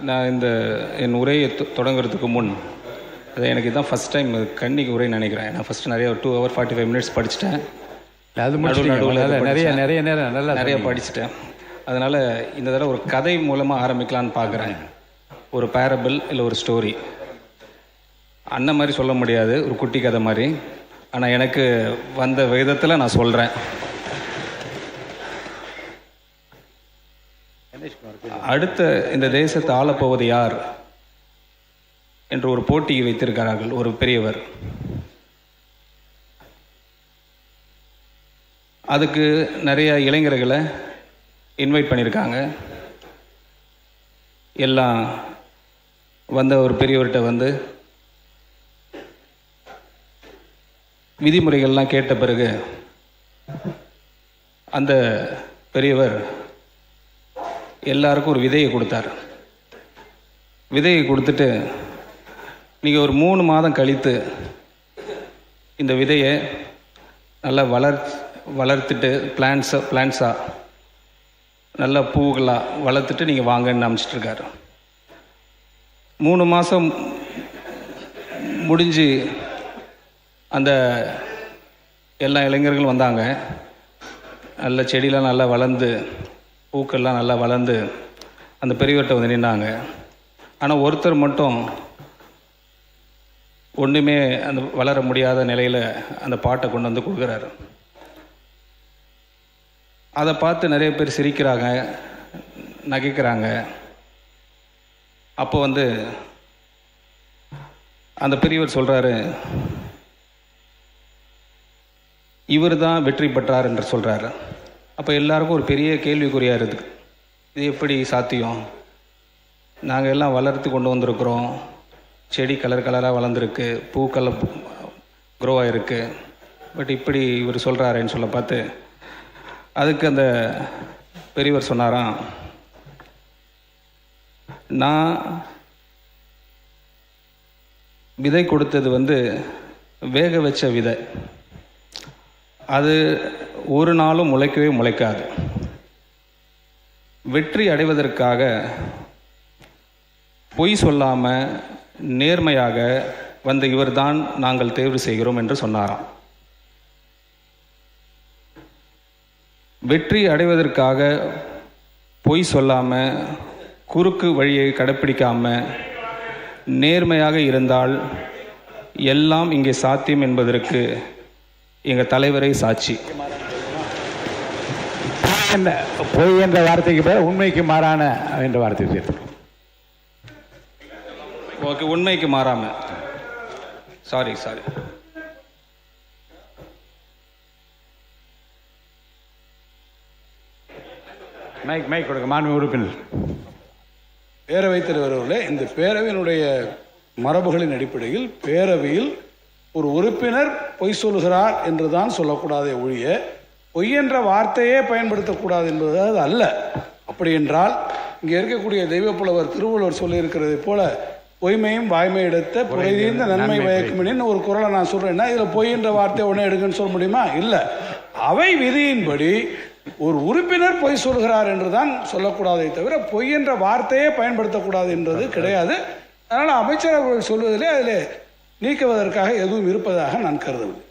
நான் என் உரையை தொடங்குறதுக்கு முன் அது எனக்கு இதுதான் ஃபஸ்ட் டைம் கண்ணிக்கு உரை நினைக்கிறேன். நான் ஃபஸ்ட்டு நிறைய 2 hours 45 minutes படிச்சுட்டேன். அது நிறைய படிச்சுட்டேன். அதனால் இந்த தடவை ஒரு கதை மூலமாக ஆரம்பிக்கலான்னு பார்க்குறேன். ஒரு பேரபிள் இல்லை ஒரு ஸ்டோரி. அண்ணன் மாதிரி சொல்ல முடியாது, ஒரு குட்டி கதை மாதிரி. ஆனால் எனக்கு வந்த விதத்தில் நான் சொல்கிறேன். அடுத்த இந்த தேசத்தை ஆளப்போவது யார் என்று ஒரு போட்டியை வைத்திருக்கிறார்கள் ஒரு பெரியவர். அதுக்கு நிறைய இளைஞர்களை இன்வைட் பண்ணியிருக்காங்க. எல்லாம் வந்த ஒரு பெரியவர்கிட்ட வந்து விதிமுறைகள்லாம் கேட்ட பிறகு அந்த பெரியவர் எல்லாருக்கும் ஒரு விதையை கொடுத்தார். விதையை கொடுத்துட்டு நீங்கள் ஒரு 3 மாதம் கழித்து இந்த விதையை நல்லா வளர்த்துட்டு பிளான்ஸாக நல்லா பூக்களாக வளர்த்துட்டு நீங்கள் வாங்கன்னு அனுப்பிச்சிட்ருக்காரு. 3 மாதம் முடிஞ்சு அந்த எல்லா இளைஞர்களும் வந்தாங்க. நல்ல செடியெலாம் நல்லா வளர்ந்து பூக்கள்லாம் நல்லா வளர்ந்து அந்த பெரியவர்கிட்ட வந்து நின்னாங்க. ஆனால் ஒருத்தர் மட்டும் ஒன்றுமே அந்த வளர முடியாத நிலையில் அந்த பாட்டை கொண்டு வந்து கொடுக்குறாரு. அதை பார்த்து நிறைய பேர் சிரிக்கிறாங்க, நகைக்கிறாங்க. அப்போ வந்து அந்த பெரியவர் சொல்கிறாரு, இவர் தான் வெற்றி பெற்றார் என்று சொல்கிறாரு. அப்போ எல்லாருக்கும் ஒரு பெரிய கேள்விக்குறியாக இருக்குது. இது எப்படி சாத்தியம்? நாங்கள் எல்லாம் வளர்த்து கொண்டு வந்திருக்கிறோம். செடி கலராக வளர்ந்துருக்கு, பூக்கள் க்ரோ ஆகிருக்கு. பட் இப்படி இவர் சொல்கிறாருன்னு சொல்ல பார்த்து அதுக்கு அந்த பெரியவர் சொன்னாராம், நான் விதை கொடுத்தது வந்து வேக வச்ச விதை. அது ஒரு நாளும் முளைக்கவே முளைக்காது. வெற்றி அடைவதற்காக பொய் சொல்லாமல் நேர்மையாக வந்த இவர்தான் நாங்கள் தேர்வு செய்கிறோம் என்று சொன்னாராம். வெற்றி அடைவதற்காக பொய் சொல்லாமல் குறுக்கு வழியை கடைப்பிடிக்காமல் நேர்மையாக இருந்தால் எல்லாம் இங்கே சாத்தியம் என்பதற்கு எங்கள் தலைவரை சாட்சி. பொய் என்ற வார்த்தைக்கு பேர் உண்மைக்கு மாறான என்ற வார்த்தை சேர்த்து. ஓகே, உண்மைக்கு மாறாமல். சாரி. மைக் கொடுக்க மாண்பு உறுப்பினர். பேரவைத் தலைவர் அவர்களே, இந்த பேரவையினுடைய மரபுகளின் அடிப்படையில் பேரவையில் ஒரு உறுப்பினர் பொய் சொல்கிறார் என்று தான் சொல்லக்கூடாதே ஒழிய பொய் என்ற வார்த்தையே பயன்படுத்தக்கூடாது என்பது அது அல்ல. அப்படி என்றால் இங்கே இருக்கக்கூடிய தெய்வப்புலவர் திருவள்ளுவர் சொல்லியிருக்கிறதை போல பொய்மையும் வாய்மை எடுத்த புரைதீர்ந்த நன்மை வயக்குமின்னு ஒரு குறளை நான் சொல்கிறேன்னா இதில் பொய் என்ற வார்த்தை ஒன்றே எடுக்குன்னு சொல்ல முடியுமா? இல்லை. அவை விதியின்படி ஒரு உறுப்பினர் பொய் சொல்கிறார் என்று தான் சொல்லக்கூடாதே தவிர பொய் என்ற வார்த்தையே பயன்படுத்தக்கூடாது என்றது கிடையாது. அதனால் அமைச்சர் அவர்கள் சொல்வதிலே அதில் நீக்குவதற்காக எதுவும் இருப்பதாக நான் கருதவில்லை.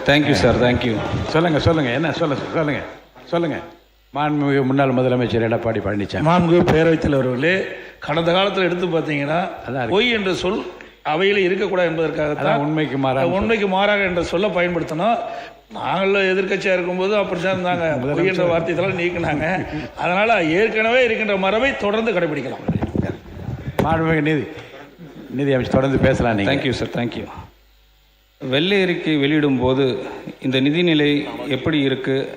Thank you sir, thank you. சொல்லுங்கள் என்ன சொல்லுங்கள். மாண்புமிகு முன்னாள் முதலமைச்சர் எடப்பாடி பழனிசாமி. மாண்புமிகு பேரவைத் தலைவர்களே, கடந்த காலத்தில் எடுத்து பார்த்தீங்கன்னா பொய் என்ற சொல் அவையில் இருக்கக்கூடாது என்பதற்காகத்தான் உண்மைக்கு மாறாக என்ற சொல்ல பயன்படுத்தினோம். நாங்களும் எதிர்கட்சியாக இருக்கும்போது அப்படித்தான் இருந்தாங்க. பொய் என்ற வார்த்தையெல்லாம் நீக்கினாங்க. அதனால் ஏற்கனவே இருக்கின்ற மரபை தொடர்ந்து கடைபிடிக்கலாம். மாண்புமிகு நிதி அமைச்சர் தொடர்ந்து பேசலாம். Thank you sir, thank you. வெள்ளை அறிக்கை வெளியிடும் போது இந்த நிதிநிலை எப்படி இருக்குது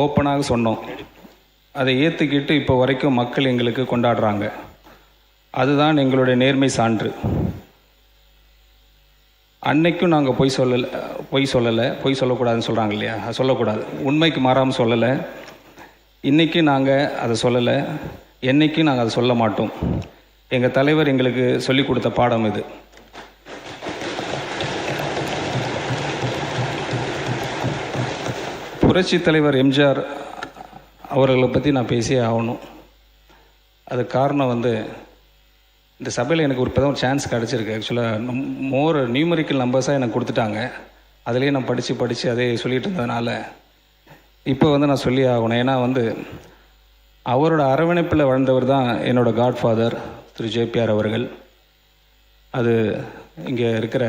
ஓப்பனாக சொன்னோம். அதை ஏற்றுக்கிட்டு இப்போ வரைக்கும் மக்கள் எங்களுக்கு கொண்டாடுறாங்க. அதுதான் எங்களுடைய நேர்மை சான்று. அன்னைக்கும் நாங்கள் பொய் சொல்லலை, பொய் சொல்லக்கூடாதுன்னு சொல்கிறாங்க இல்லையா, அது சொல்லக்கூடாது. உண்மைக்கு மாறாமல் சொல்லலை. இன்றைக்கி நாங்கள் அதை சொல்லலை, என்றைக்கும் நாங்கள் அதை சொல்ல மாட்டோம். எங்கள் தலைவர் எங்களுக்கு சொல்லிக் கொடுத்த பாடம் இது. புரட்சி தலைவர் எம்ஜிஆர் அவர்களை பற்றி நான் பேசியே ஆகணும். அது காரணம் இந்த சபையில் எனக்கு இப்போ தான் ஒரு சான்ஸ் கிடச்சிருக்கு. ஆக்சுவலாக மோர் நியூமரிக்கல் நம்பர்ஸாக எனக்கு கொடுத்துட்டாங்க. அதிலே நான் படித்து அதே சொல்லிகிட்டு இருந்ததுனால இப்போ நான் சொல்லி ஆகணும். ஏன்னா அவரோட அரவணைப்பில் வளர்ந்தவர் தான் என்னோடய காட்ஃபாதர் திரு ஜேபிஆர் அவர்கள். அது இங்கே இருக்கிற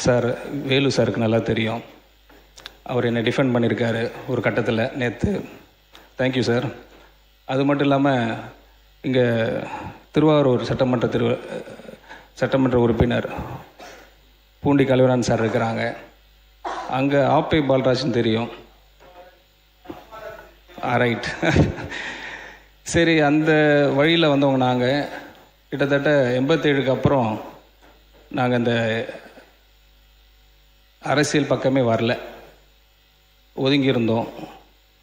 சார் வேலு சாருக்கு நல்லா தெரியும். அவர் என்னை டிஃபெண்ட் பண்ணியிருக்காரு ஒரு கட்டத்தில் நேற்று. Thank you sir. அது மட்டும் இல்லாமல் இங்கே திருவாரூர் சட்டமன்ற உறுப்பினர் பூண்டி கலைவரன் சார் இருக்கிறாங்க. அங்கே ஆப்பை பால்ராஜன் தெரியும். ரைட். சரி, அந்த வழியில் வந்தவங்க நாங்கள் கிட்டத்தட்ட 87க்கு அப்புறம் நாங்கள் இந்த அரசியல் பக்கமே வரல, ஒதுங்கியிருந்தோம்.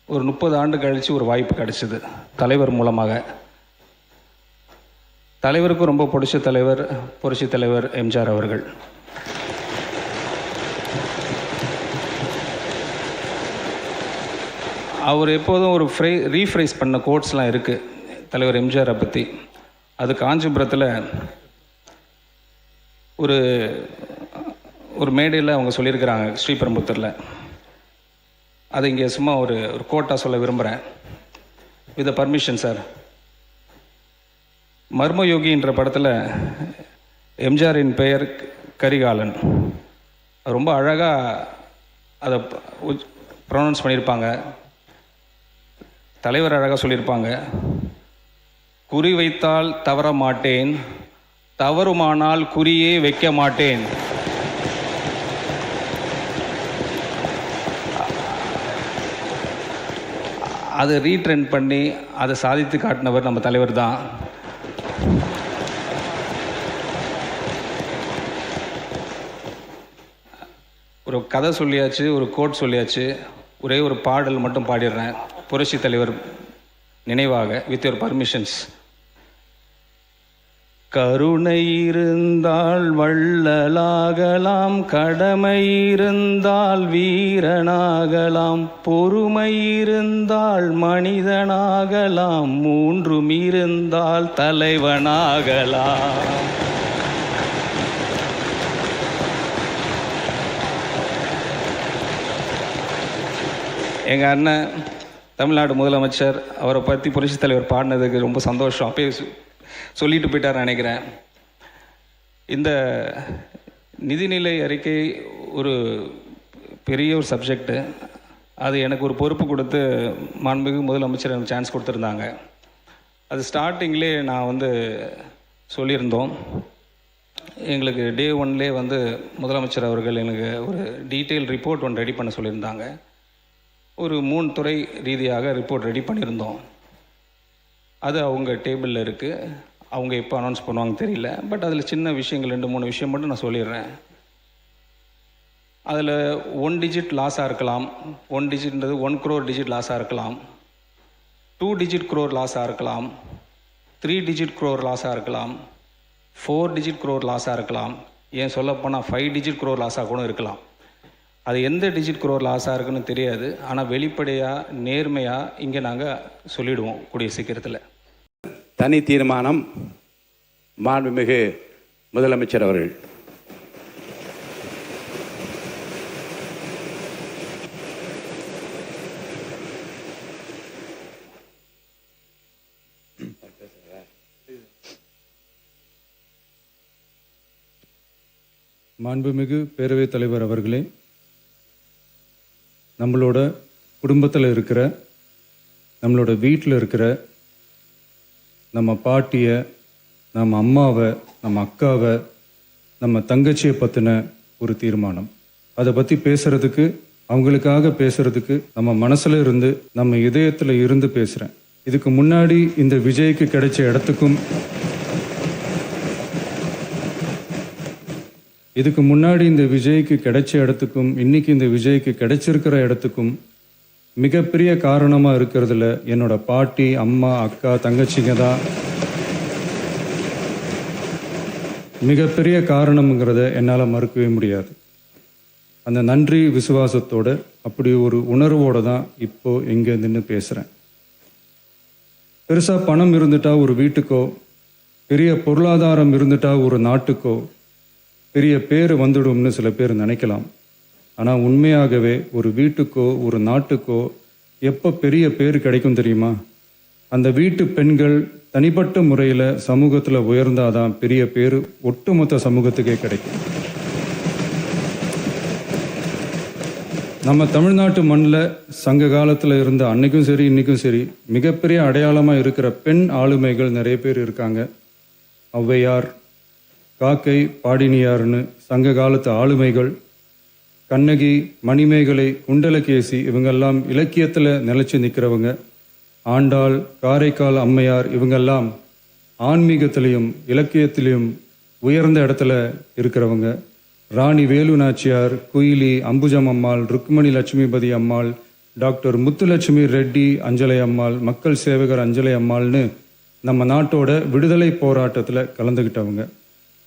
ஒரு 30 ஆண்டு கழித்து ஒரு வாய்ப்பு கிடச்சிது தலைவர் மூலமாக. தலைவருக்கும் ரொம்ப பிடிச்ச தலைவர் புரட்சி தலைவர் எம்ஜிஆர் அவர்கள். அவர் எப்போதும் ஒரு ரீஃப்ரைஸ் பண்ண கோட்ஸ்லாம் இருக்குது தலைவர் எம்ஜிஆரை பற்றி. அது காஞ்சிபுரத்தில் ஒரு மேடையில் அவங்க சொல்லியிருக்கிறாங்க, ஸ்ரீபெரும்புத்தூரில். அதை இங்கே சும்மா ஒரு கோட்டாக சொல்ல விரும்புகிறேன், வித் பர்மிஷன் சார். மர்மயோகின்ற படத்தில் எம்ஜிஆரின் பெயர் கரிகாலன். ரொம்ப அழகாக அதை ப்ரொனவுன்ஸ் பண்ணியிருப்பாங்க. தலைவர் அழகாக சொல்லியிருப்பாங்க, குறி வைத்தால் தவற மாட்டேன், தவறுமானால் குறியே வைக்க மாட்டேன். அதை ரீட்ரெண்ட் பண்ணி அதை சாதித்து காட்டினவர் நம்ம தலைவர் தான். ஒரு கதை சொல்லியாச்சு, ஒரு கோட் சொல்லியாச்சு. ஒரே ஒரு பாடல் மட்டும் பாடிடுறேன் புரட்சி தலைவர் நினைவாக, வித் யுவர் பர்மிஷன்ஸ். கருணை இருந்தால் வள்ளலாகலாம், கடமை இருந்தால் வீரனாகலாம், பொறுமை இருந்தால் மனிதனாகலாம், மூன்றும் இருந்தால் தலைவனாகலாம். எங்கள் அண்ணன் தமிழ்நாடு முதலமைச்சர் அவரை பற்றி புரட்சி தலைவர் பாடினதுக்கு ரொம்ப சந்தோஷம். அப்பயே சொல்லிட்டு போயிட்டார் நினைக்கிறேன். இந்த நிதிநிலை அறிக்கை ஒரு பெரிய ஒரு சப்ஜெக்டு. அது எனக்கு ஒரு பொறுப்பு கொடுத்து மாண்புமிகு முதலமைச்சர் எனக்கு சான்ஸ் கொடுத்துருந்தாங்க. அது ஸ்டார்டிங்லே நான் சொல்லியிருந்தோம். எங்களுக்கு டே 1லே முதலமைச்சர் அவர்கள் எனக்கு ஒரு டீட்டெயில் ரிப்போர்ட் ஒன்று ரெடி பண்ண சொல்லியிருந்தாங்க. ஒரு 3 துறை ரீதியாக ரிப்போர்ட் ரெடி பண்ணியிருந்தோம். அது அவங்க டேபிளில் இருக்குது. அவங்க எப்போ அனௌன்ஸ் பண்ணுவாங்க தெரியல. பட் அதில் சின்ன விஷயங்கள் 2-3 விஷயம் மட்டும் நான் சொல்லிடுறேன். அதில் 1 டிஜிட் லாஸாக இருக்கலாம். 1 டிஜிட்ன்றது 1 crore டிஜிட் லாஸாக இருக்கலாம். 2 டிஜிட் crore லாஸாக இருக்கலாம். 3 டிஜிட் crore லாஸாக இருக்கலாம். 4 டிஜிட் crore லாஸாக இருக்கலாம். ஏன் சொல்லப்போனால் 5 டிஜிட் crore லாஸாக கூட இருக்கலாம். அது எந்த டிஜிட் crore லாஸாக இருக்குன்னு தெரியாது. ஆனால் வெளிப்படையாக நேர்மையாக இங்கே நாங்கள் சொல்லிவிடுவோம் கூடிய சீக்கிரத்தில். தனி தீர்மானம் மாண்புமிகு முதலமைச்சர் அவர்கள். மாண்புமிகு பேரவைத் தலைவர் அவர்களே, நம்மளோட குடும்பத்தில் இருக்கிற, நம்மளோட வீட்டில் இருக்கிற நம்ம பாட்டியை, நம்ம அம்மாவை, நம்ம அக்காவை, நம்ம தங்கச்சியை பற்றின ஒரு தீர்மானம். அதை பற்றி பேசுகிறதுக்கு, அவங்களுக்காக பேசுகிறதுக்கு நம்ம மனசில் இருந்து, நம்ம இதயத்தில் இருந்து பேசுகிறேன். இதுக்கு முன்னாடி இந்த விஜய்க்கு கிடைச்ச இடத்துக்கும், இதுக்கு முன்னாடி இந்த விஜய்க்கு கிடைச்ச இடத்துக்கும் இன்னைக்கு இந்த விஜய்க்கு கிடைச்சிருக்கிற இடத்துக்கும் மிகப்பெரிய காரணமாக இருக்கிறதுல என்னோட பாட்டி, அம்மா, அக்கா, தங்கச்சிங்க தான். மிகப்பெரிய காரணம்ங்கிறத என்னால் மறுக்கவே முடியாது. அந்த நன்றி விசுவாசத்தோட அப்படி ஒரு உணர்வோடு தான் இப்போது இங்கே நின்று பேசுகிறேன். பெருசாக பணம் இருந்துட்டா ஒரு வீட்டுக்கோ, பெரிய பொருளாதாரம் இருந்துட்டா ஒரு நாட்டுக்கோ பெரிய பேர் வந்துடும்னு சில பேர் நினைக்கலாம். ஆனால் உண்மையாகவே ஒரு வீட்டுக்கோ ஒரு நாட்டுக்கோ எப்போ பெரிய பேர் கிடைக்கும் தெரியுமா? அந்த வீட்டு பெண்கள் தனிப்பட்ட முறையில் சமூகத்தில் உயர்ந்தாதான் பெரிய பேர் ஒட்டுமொத்த சமூகத்துக்கே கிடைக்கும். நம்ம தமிழ்நாட்டு மண்ணில் சங்க காலத்தில் இருந்த அன்னைக்கும் சரி இன்றைக்கும் சரி மிகப்பெரிய அடையாளமாக இருக்கிற பெண் ஆளுமைகள் நிறைய பேர் இருக்காங்க. ஔவையார், காக்கை, பாடினியார்னு சங்க காலத்து ஆளுமைகள், கண்ணகி, மணிமேகலை, குண்டலகேசி இவங்கெல்லாம் இலக்கியத்தில் நிலைச்சு நிற்கிறவங்க. ஆண்டாள், காரைக்கால் அம்மையார் இவங்கெல்லாம் ஆன்மீகத்திலையும் இலக்கியத்திலையும் உயர்ந்த இடத்துல இருக்கிறவங்க. ராணி வேலு நாச்சியார், குயிலி, அம்புஜம் அம்மாள், ருக்மணி லட்சுமிபதி அம்மாள், டாக்டர் முத்துலட்சுமி ரெட்டி அஞ்சலை அம்மாள், மக்கள் சேவகர் அஞ்சலை அம்மாள்னு நம்ம நாட்டோட விடுதலை போராட்டத்தில் கலந்துக்கிட்டவங்க.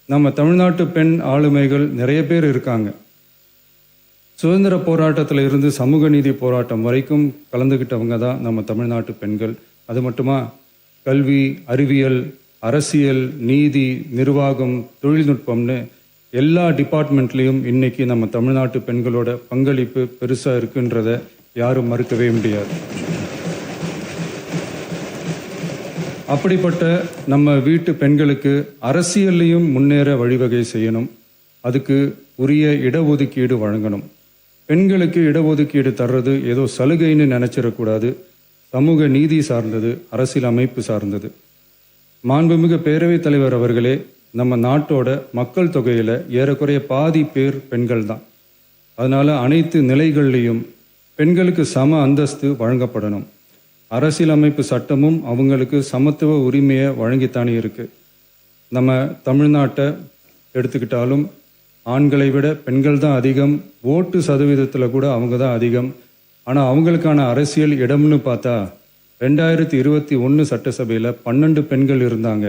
நம்ம தமிழ்நாட்டு பெண் ஆளுமைகள் நிறைய பேர் இருக்காங்க. சுதந்திர போராட்டத்தில் இருந்து சமூக நீதி போராட்டம் வரைக்கும் கலந்துக்கிட்டவங்க தான் நம்ம தமிழ்நாட்டு பெண்கள். அது மட்டுமா, கல்வி, அறிவியல், அரசியல், நீதி, நிர்வாகம், தொழில்நுட்பம்னு எல்லா டிபார்ட்மெண்ட்லேயும் இன்னைக்கு நம்ம தமிழ்நாட்டு பெண்களோட பங்களிப்பு பெருசாக இருக்குன்றத யாரும் மறுக்கவே முடியாது. அப்படிப்பட்ட நம்ம வீட்டு பெண்களுக்கு அரசியல்லையும் முன்னேற வழிவகை செய்யணும். அதுக்கு உரிய இடஒதுக்கீடு வழங்கணும். பெண்களுக்கு இடஒதுக்கீடு தர்றது ஏதோ சலுகைன்னு நினைச்சிடக்கூடாது. சமூக நீதி சார்ந்தது, அரசியல் அமைப்பு சார்ந்தது. மாண்புமிகு பேரவைத் தலைவர் அவர்களே, நம்ம நாட்டோட மக்கள் தொகையில் ஏறக்குறைய பாதி பேர் பெண்கள் தான். அதனால் அனைத்து நிலைகள்லையும் பெண்களுக்கு சம அந்தஸ்து வழங்கப்படணும். அரசியலமைப்பு சட்டமும் அவங்களுக்கு சமத்துவ உரிமையை வழங்கித்தானே இருக்கு. நம்ம தமிழ்நாட்டை எடுத்துக்கிட்டாலும் ஆண்களை விட பெண்கள் தான் அதிகம். ஓட்டு சதவீதத்தில் கூட அவங்க தான் அதிகம். ஆனால் அவங்களுக்கான அரசியல் இடம்னு பார்த்தா 2021 சட்டசபையில் 12 பெண்கள் இருந்தாங்க.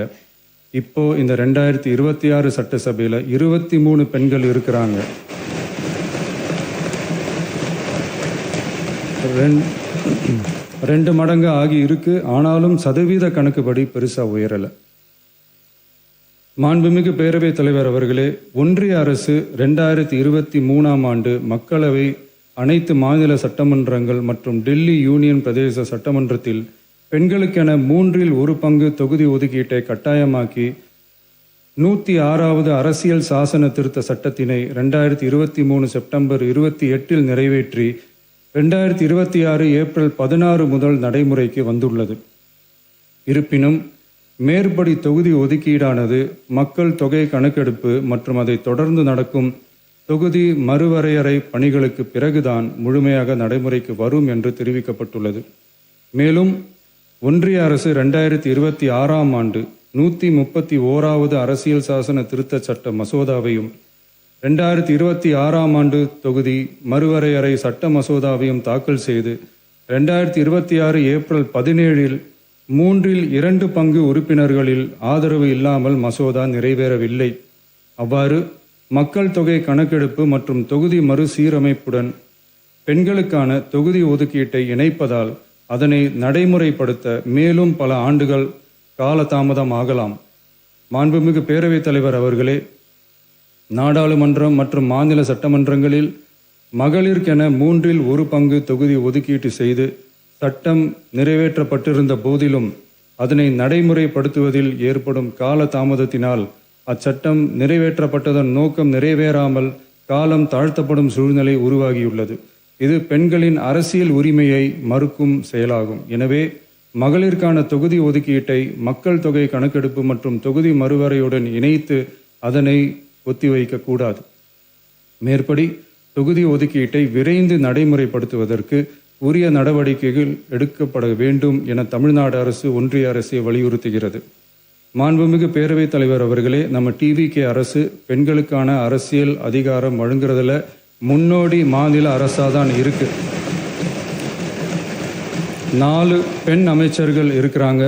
இப்போ இந்த 2026 சட்டசபையில் 23 பெண்கள் இருக்கிறாங்க. ரெண்டு மடங்கு ஆகி இருக்கு. ஆனாலும் சதவீத கணக்குப்படி பெருசாக உயரலை. மாண்புமிகு பேரவைத் தலைவர் அவர்களே, ஒன்றிய அரசு 2023ஆம் ஆண்டு மக்களவை, அனைத்து மாநில சட்டமன்றங்கள் மற்றும் டெல்லி யூனியன் பிரதேச சட்டமன்றத்தில் பெண்களுக்கென 1/3 தொகுதி ஒதுக்கீட்டை கட்டாயமாக்கி 106வது அரசியல் சாசன திருத்த சட்டத்தினை 2023 செப்டம்பர் 28 நிறைவேற்றி 2026 ஏப்ரல் 16 முதல் நடைமுறைக்கு வந்துள்ளது. இருப்பினும் மேற்படி தொகுதி ஒதுக்கீடானது மக்கள் தொகை கணக்கெடுப்பு மற்றும் அதை தொடர்ந்து நடக்கும் தொகுதி மறுவரையறை பணிகளுக்கு பிறகுதான் முழுமையாக நடைமுறைக்கு வரும் என்று தெரிவிக்கப்பட்டுள்ளது. மேலும் ஒன்றிய அரசு 2026ஆம் ஆண்டு 131வது அரசியல் சாசன திருத்த சட்ட மசோதாவையும் 2026ஆம் ஆண்டு தொகுதி மறுவரையறை சட்ட மசோதாவையும் தாக்கல் செய்து 2026 ஏப்ரல் 17 2/3 உறுப்பினர்களில் ஆதரவு இல்லாமல் மசோதா நிறைவேறவில்லை. அவ்வாறு மக்கள் தொகை கணக்கெடுப்பு மற்றும் தொகுதி மறுசீரமைப்புடன் பெண்களுக்கான தொகுதி ஒதுக்கீட்டை இணைப்பதால் அதனை நடைமுறைப்படுத்த மேலும் பல ஆண்டுகள் காலதாமதம் ஆகலாம். மாண்புமிகு பேரவைத் தலைவர் அவர்களே, நாடாளுமன்றம் மற்றும் மாநில சட்டமன்றங்களில் மகளிருக்கென 1/3 தொகுதி ஒதுக்கீட்டு செய்து சட்டம் நிறைவேற்றப்பட்டிருந்த போதிலும் அதனை நடைமுறைப்படுத்துவதில் ஏற்படும் கால தாமதத்தினால் அச்சட்டம் நிறைவேற்றப்பட்டதன் நோக்கம் நிறைவேறாமல் காலம் தாழ்த்தப்படும் சூழ்நிலை உருவாகியுள்ளது. இது பெண்களின் அரசியல் உரிமையை மறுக்கும் செயலாகும். எனவே மகளிருக்கான தொகுதி ஒதுக்கீட்டை மக்கள் தொகை கணக்கெடுப்பு மற்றும் தொகுதி மறுவரையுடன் இணைத்து அதனை ஒத்திவைக்கக்கூடாது. மேற்படி தொகுதி ஒதுக்கீட்டை விரைந்து நடைமுறைப்படுத்துவதற்கு உரிய நடவடிக்கைகள் எடுக்கப்பட வேண்டும் என தமிழ்நாடு அரசு ஒன்றிய அரசை வலியுறுத்துகிறது. மாண்புமிகு பேரவைத் தலைவர் அவர்களே, நம்ம டிவிகே அரசு பெண்களுக்கான அரசியல் அதிகாரம் வழங்குறதுல முன்னோடி மாநில அரசாக தான் இருக்கு. 4 பெண் அமைச்சர்கள் இருக்கிறாங்க.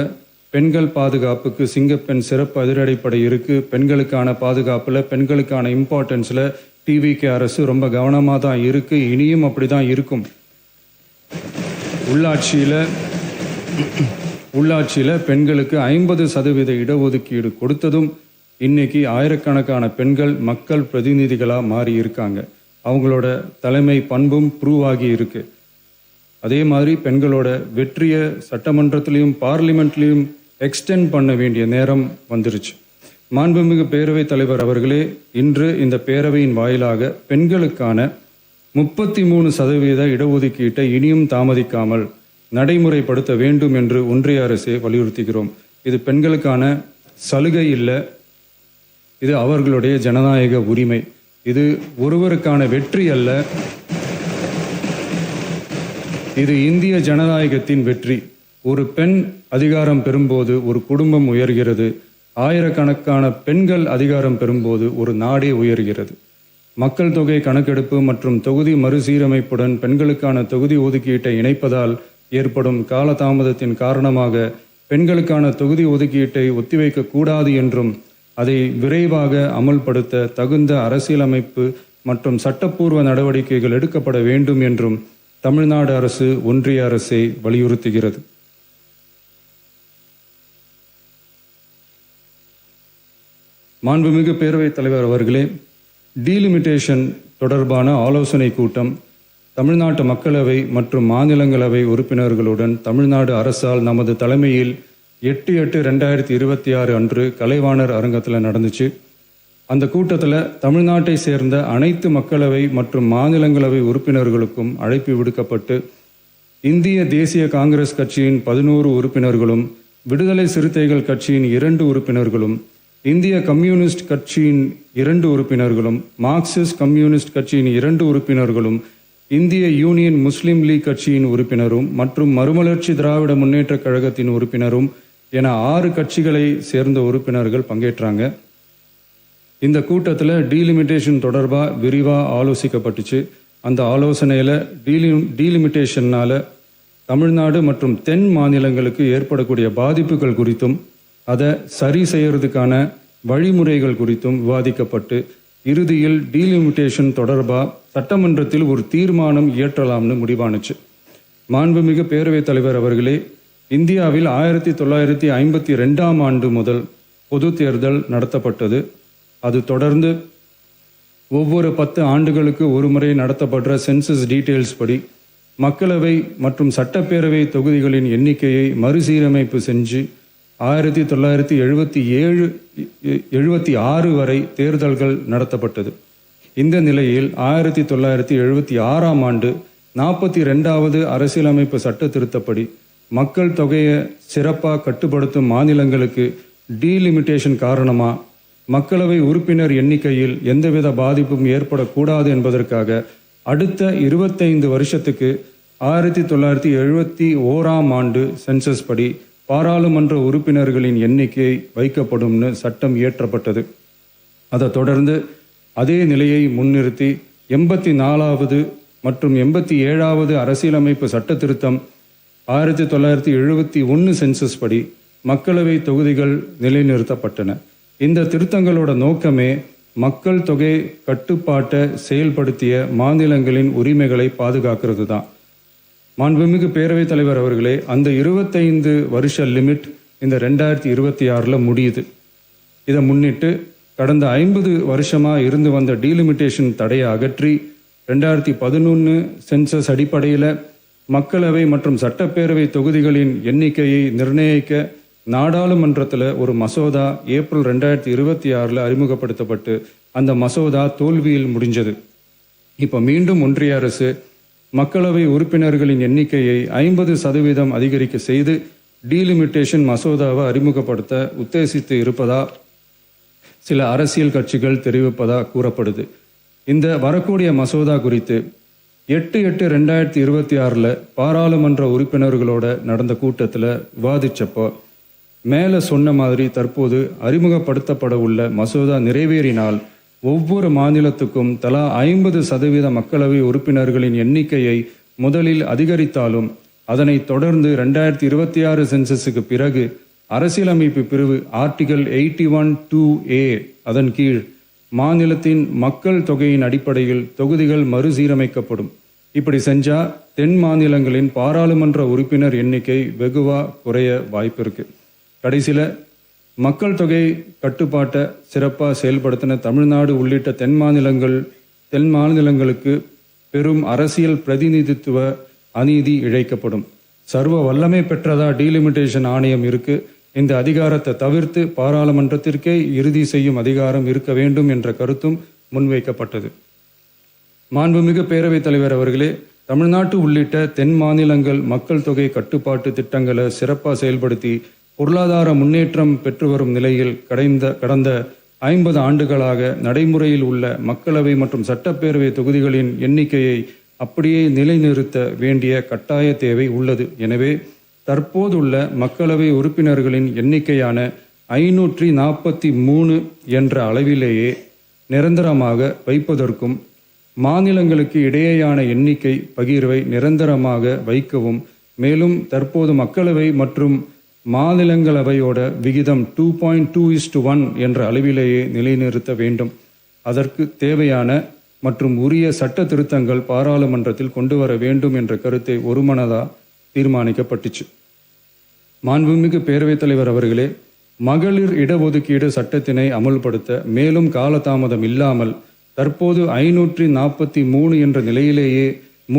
பெண்கள் பாதுகாப்புக்கு சிங்கப்பெண் சிறப்பு அதிரடிப்படை இருக்கு. பெண்களுக்கான பாதுகாப்புல, பெண்களுக்கான இம்பார்ட்டன்ஸ்ல டிவிகே அரசு ரொம்ப கவனமாக தான் இருக்கு. இனியும் அப்படி தான் இருக்கும். உள்ளாட்சியில் பெண்களுக்கு 50% இடஒதுக்கீடு கொடுத்ததும் இன்னைக்கு ஆயிரக்கணக்கான பெண்கள் மக்கள் பிரதிநிதிகளாக மாறி இருக்காங்க. அவங்களோட தலைமை பண்பும் ப்ரூவ் ஆகி இருக்கு. அதே மாதிரி பெண்களோட வெற்றியை சட்டமன்றத்திலையும் பார்லிமெண்ட்லையும் எக்ஸ்டெண்ட் பண்ண வேண்டிய நேரம் வந்துருச்சு. மாண்புமிகு பேரவைத் தலைவர் அவர்களே, இன்று இந்த பேரவையின் வாயிலாக பெண்களுக்கான 33% இடஒதுக்கீட்டை இனியும் தாமதிக்காமல் நடைமுறைப்படுத்த வேண்டும் என்று ஒன்றிய அரசை வலியுறுத்துகிறோம். இது பெண்களுக்கான சலுகை இல்லை, இது அவர்களுடைய ஜனநாயக உரிமை. இது ஒருவருக்கான வெற்றி அல்ல, இது இந்திய ஜனநாயகத்தின் வெற்றி. ஒரு பெண் அதிகாரம் பெறும்போது ஒரு குடும்பம் உயர்கிறது. ஆயிரக்கணக்கான பெண்கள் அதிகாரம் பெறும்போது ஒரு நாடே உயர்கிறது. மக்கள் தொகை கணக்கெடுப்பு மற்றும் தொகுதி மறுசீரமைப்புடன் பெண்களுக்கான தொகுதி ஒதுக்கீட்டை இணைப்பதால் ஏற்படும் காலதாமதத்தின் காரணமாக பெண்களுக்கான தொகுதி ஒதுக்கீட்டை ஒத்திவைக்க கூடாது என்றும் அதை விரைவாக அமல்படுத்த தகுந்த அரசியலமைப்பு மற்றும் சட்டப்பூர்வ நடவடிக்கைகள் எடுக்கப்பட வேண்டும் என்றும் தமிழ்நாடு அரசு ஒன்றிய அரசை வலியுறுத்துகிறது. மாண்புமிகு பேரவைத் தலைவர் அவர்களே, டீலிமிட்டேஷன் தொடர்பான ஆலோசனை கூட்டம் தமிழ்நாட்டு மக்களவை மற்றும் மாநிலங்களவை உறுப்பினர்களுடன் தமிழ்நாடு அரசால் நமது தலைமையில் 8/8/2026 அன்று கலைவாணர் அரங்கத்தில் நடந்துச்சு. அந்த கூட்டத்தில் தமிழ்நாட்டை சேர்ந்த அனைத்து மக்களவை மற்றும் மாநிலங்களவை உறுப்பினர்களுக்கும் அழைப்பு விடுக்கப்பட்டு இந்திய தேசிய காங்கிரஸ் கட்சியின் 11 உறுப்பினர்களும், விடுதலை சிறுத்தைகள் கட்சியின் 2 உறுப்பினர்களும், இந்திய கம்யூனிஸ்ட் கட்சியின் 2 உறுப்பினர்களும், மார்க்சிஸ்ட் கம்யூனிஸ்ட் கட்சியின் 2 உறுப்பினர்களும், இந்திய யூனியன் முஸ்லீம் லீக் கட்சியின் உறுப்பினரும் மற்றும் மறுமலர்ச்சி திராவிட முன்னேற்ற கழகத்தின் உறுப்பினரும் என 6 கட்சிகளை சேர்ந்த உறுப்பினர்கள் பங்கேற்றாங்க. இந்த கூட்டத்தில் டீலிமிட்டேஷன் தொடர்பாக விரிவாக ஆலோசிக்கப்பட்டுச்சு. அந்த ஆலோசனையில் டீலிமிட்டேஷன்னால தமிழ்நாடு மற்றும் தென் மாநிலங்களுக்கு ஏற்படக்கூடிய பாதிப்புகள் குறித்தும் அதை சரி செய்யறதுக்கான வழிமுறைகள் குறித்தும் விவாதிக்கப்பட்டு இறுதியில் டீலிமிட்டேஷன் தொடர்பாக சட்டமன்றத்தில் ஒரு தீர்மானம் இயற்றலாம்னு முடிவானுச்சு. மாண்புமிகு பேரவைத் தலைவர் அவர்களே, இந்தியாவில் 1952ஆம் ஆண்டு முதல் பொது தேர்தல் நடத்தப்பட்டது. அது தொடர்ந்து ஒவ்வொரு 10 ஆண்டுகளுக்கு ஒரு முறை நடத்தப்படுற சென்சஸ் டீட்டெயில்ஸ் படி மக்களவை மற்றும் சட்டப்பேரவை தொகுதிகளின் எண்ணிக்கையை மறுசீரமைப்பு செஞ்சு 1976 வரை தேர்தல்கள் நடத்தப்பட்டது. இந்த நிலையில் 1976ஆம் ஆண்டு 42வது அரசியலமைப்பு சட்ட திருத்தப்படி மக்கள் தொகையை சிறப்பாக கட்டுப்படுத்தும் மாநிலங்களுக்கு டீலிமிட்டேஷன் காரணமாக மக்களவை உறுப்பினர் எண்ணிக்கையில் எந்தவித பாதிப்பும் ஏற்படக்கூடாது என்பதற்காக அடுத்த 25 வருஷத்துக்கு 1971ஆம் ஆண்டு சென்சஸ் படி பாராளுமன்ற உறுப்பினர்களின் எண்ணிக்கை வைக்கப்படும்னு சட்டம் இயற்றப்பட்டது. அதை தொடர்ந்து அதே நிலையை முன்னிறுத்தி 84வது மற்றும் 87வது அரசியலமைப்பு சட்ட திருத்தம் 1971 சென்சஸ் படி மக்களவை தொகுதிகள் நிலைநிறுத்தப்பட்டன. இந்த திருத்தங்களோட நோக்கமே மக்கள் தொகை கட்டுப்பாட்டை செயல்படுத்திய மாநிலங்களின் உரிமைகளை பாதுகாக்கிறது தான். மாண்புமிகு பேரவைத் தலைவர் அவர்களே, அந்த 25 வருஷ லிமிட் இந்த 2026 முடியுது. இதை முன்னிட்டு கடந்த 50 வருஷமாக இருந்து வந்த டீலிமிட்டேஷன் தடையை அகற்றி 2011 சென்சஸ் அடிப்படையில் மக்களவை மற்றும் சட்டப்பேரவை தொகுதிகளின் எண்ணிக்கையை நிர்ணயிக்க நாடாளுமன்றத்தில் ஒரு மசோதா ஏப்ரல் 2026 அறிமுகப்படுத்தப்பட்டு அந்த மசோதா தோல்வியில் முடிஞ்சது. இப்போ மீண்டும் ஒன்றிய அரசு மக்களவை உறுப்பினர்களின் எண்ணிக்கையை 50% அதிகரிக்க செய்து டீலிமிட்டேஷன் மசோதாவை அறிமுகப்படுத்த உத்தேசித்து இருப்பதா சில அரசியல் கட்சிகள் தெரிவிப்பதா கூறப்படுது. இந்த வரக்கூடிய மசோதா குறித்து 8/8/2026 பாராளுமன்ற உறுப்பினர்களோட நடந்த கூட்டத்தில் விவாதிச்சப்போ மேலே சொன்ன மாதிரி தற்போது அறிமுகப்படுத்தப்பட உள்ள மசோதா நிறைவேறினால் ஒவ்வொரு மாநிலத்துக்கும் தலா 50% மக்களவை உறுப்பினர்களின் எண்ணிக்கையை முதலில் அதிகரித்தாலும் அதனை தொடர்ந்து 2026 சென்சஸுக்கு பிறகு அரசியலமைப்பு பிரிவு ஆர்டிகல் 81(2)A அதன் கீழ் மாநிலத்தின் மக்கள் தொகையின் அடிப்படையில் தொகுதிகள் மறுசீரமைக்கப்படும். இப்படி செஞ்சா தென் மாநிலங்களின் பாராளுமன்ற உறுப்பினர் எண்ணிக்கை வெகுவா குறைய வாய்ப்பு இருக்கு. கடைசியில மக்கள் தொகை கட்டுப்பாட்டை சிறப்பாக செயல்படுத்தின தமிழ்நாடு உள்ளிட்ட தென் மாநிலங்களுக்கு பெரும் அரசியல் பிரதிநிதித்துவ அநீதி இழைக்கப்படும். சர்வ வல்லமை பெற்றதா டீலிமிட்டேஷன் ஆணையம் இருக்கு. இந்த அதிகாரத்தை தவிர்த்து பாராளுமன்றத்திற்கே இறுதி செய்யும் அதிகாரம் இருக்க வேண்டும் என்ற கருத்தும் முன்வைக்கப்பட்டது. மாண்புமிகு பேரவைத் தலைவர் அவர்களே, தமிழ்நாட்டு உள்ளிட்ட தென் மாநிலங்கள் மக்கள் தொகை கட்டுப்பாட்டு திட்டங்களை சிறப்பாக செயல்படுத்தி பொருளாதார முன்னேற்றம் பெற்று வரும் நிலையில் கடந்த 50 ஆண்டுகளாக நடைமுறையில் உள்ள மக்களவை மற்றும் சட்டப்பேரவை தொகுதிகளின் எண்ணிக்கையை அப்படியே நிலைநிறுத்த வேண்டிய கட்டாய தேவை உள்ளது. எனவே தற்போதுள்ள மக்களவை உறுப்பினர்களின் எண்ணிக்கையான 543 என்ற அளவிலேயே நிரந்தரமாக வைப்பதற்கும் மாநிலங்களுக்கு இடையேயான எண்ணிக்கை பகிர்வை நிரந்தரமாக வைக்கவும், மேலும் தற்போது மக்களவை மற்றும் மாநிலங்களவையோட விகிதம் 2.2:1 என்ற அளவிலேயே நிலைநிறுத்த வேண்டும். அதற்கு தேவையான மற்றும் உரிய சட்ட திருத்தங்கள் பாராளுமன்றத்தில் கொண்டு வர வேண்டும் என்ற கருத்தை ஒருமனதாக தீர்மானிக்கப்பட்டுச்சு. மாண்புமிகு பேரவைத் தலைவர் அவர்களே, மகளிர் இடஒதுக்கீடு சட்டத்தினை அமுல்படுத்த மேலும் காலதாமதம் இல்லாமல் தற்போது 543 என்ற நிலையிலேயே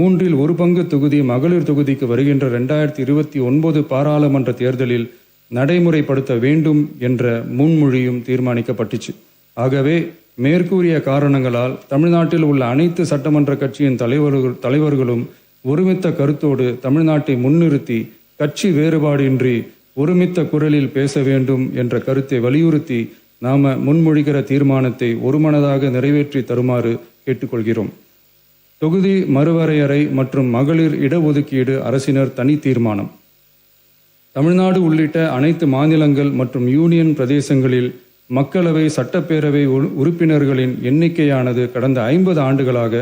1/3 தொகுதி மகளிர் தொகுதிக்கு வருகின்ற 2029 பாராளுமன்ற தேர்தலில் நடைமுறைப்படுத்த வேண்டும் என்ற முன்மொழியும் தீர்மானிக்கப்பட்டுச்சு. ஆகவே மேற்கூறிய காரணங்களால் தமிழ்நாட்டில் உள்ள அனைத்து சட்டமன்ற கட்சியின் தலைவர்களும் ஒருமித்த கருத்தோடு தமிழ்நாட்டை முன்னிறுத்தி கட்சி வேறுபாடின்றி ஒருமித்த குரலில் பேச வேண்டும் என்ற கருத்தை வலியுறுத்தி நாம முன்மொழிகிற தீர்மானத்தை ஒருமனதாக நிறைவேற்றி தருமாறு கேட்டுக்கொள்கிறோம். தொகுதி மறுவரையறை மற்றும் மகளிர் இடஒதுக்கீடு அரசினர் தனி தீர்மானம். தமிழ்நாடு உள்ளிட்ட அனைத்து மாநிலங்கள் மற்றும் யூனியன் பிரதேசங்களில் மக்களவை சட்டப்பேரவை உறுப்பினர்களின் எண்ணிக்கையானது கடந்த 50 ஆண்டுகளாக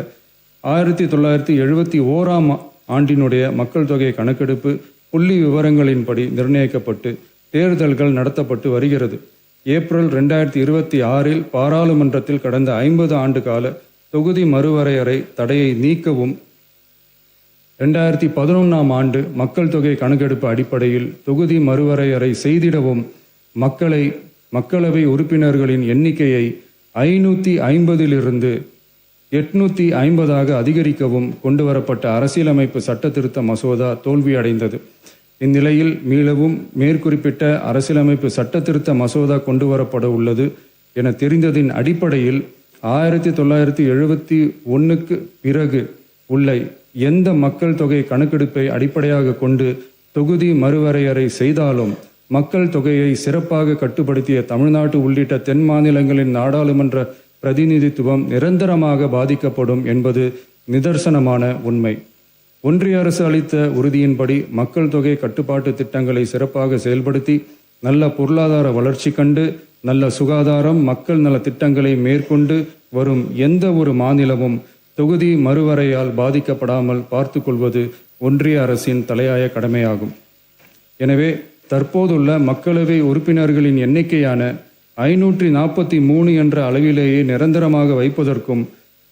1971 ஆண்டினுடைய மக்கள் தொகை கணக்கெடுப்பு புள்ளி விவரங்களின்படி நிர்ணயிக்கப்பட்டு தேர்தல்கள் நடத்தப்பட்டு வருகிறது. ஏப்ரல் 2026 பாராளுமன்றத்தில் கடந்த 50 ஆண்டு கால தொகுதி மறுவரையறை தடையை நீக்கவும் 2011 ஆண்டு மக்கள் தொகை கணக்கெடுப்பு அடிப்படையில் தொகுதி மறுவரையறை செய்திடவும் மக்களவை உறுப்பினர்களின் எண்ணிக்கையை 550 850 அதிகரிக்கவும் கொண்டுவரப்பட்ட அரசியலமைப்பு சட்ட திருத்த மசோதா தோல்வியடைந்தது. இந்நிலையில் மீளவும் மேற்குறிப்பிட்ட அரசியலமைப்பு சட்ட திருத்த மசோதா கொண்டுவரப்பட உள்ளது என தெரிந்ததின் அடிப்படையில் 1971 பிறகு உள்ள எந்த மக்கள் தொகை கணக்கெடுப்பை அடிப்படையாக கொண்டு தொகுதி மறுவரையறை செய்தாலும் மக்கள் தொகையை சிறப்பாக கட்டுப்படுத்திய தமிழ்நாடு உள்ளிட்ட தென் மாநிலங்களின் நாடாளுமன்ற பிரதிநிதித்துவம் நிரந்தரமாக பாதிக்கப்படும் என்பது நிதர்சனமான உண்மை. ஒன்றிய அரசு அளித்த உறுதியின்படி மக்கள் தொகை கட்டுப்பாட்டு திட்டங்களை சிறப்பாக செயல்படுத்தி நல்ல பொருளாதார வளர்ச்சி கண்டு நல்ல சுகாதாரம் மக்கள் நல திட்டங்களை மேற்கொண்டு வரும் எந்த ஒரு மாநிலமும் தொகுதி மறுவரையால் பாதிக்கப்படாமல் பார்த்து கொள்வது ஒன்றிய அரசின் தலையாய கடமையாகும். எனவே தற்போதுள்ள மக்களவை உறுப்பினர்களின் எண்ணிக்கையான 543 என்ற அளவிலேயே நிரந்தரமாக வைப்பதற்கும்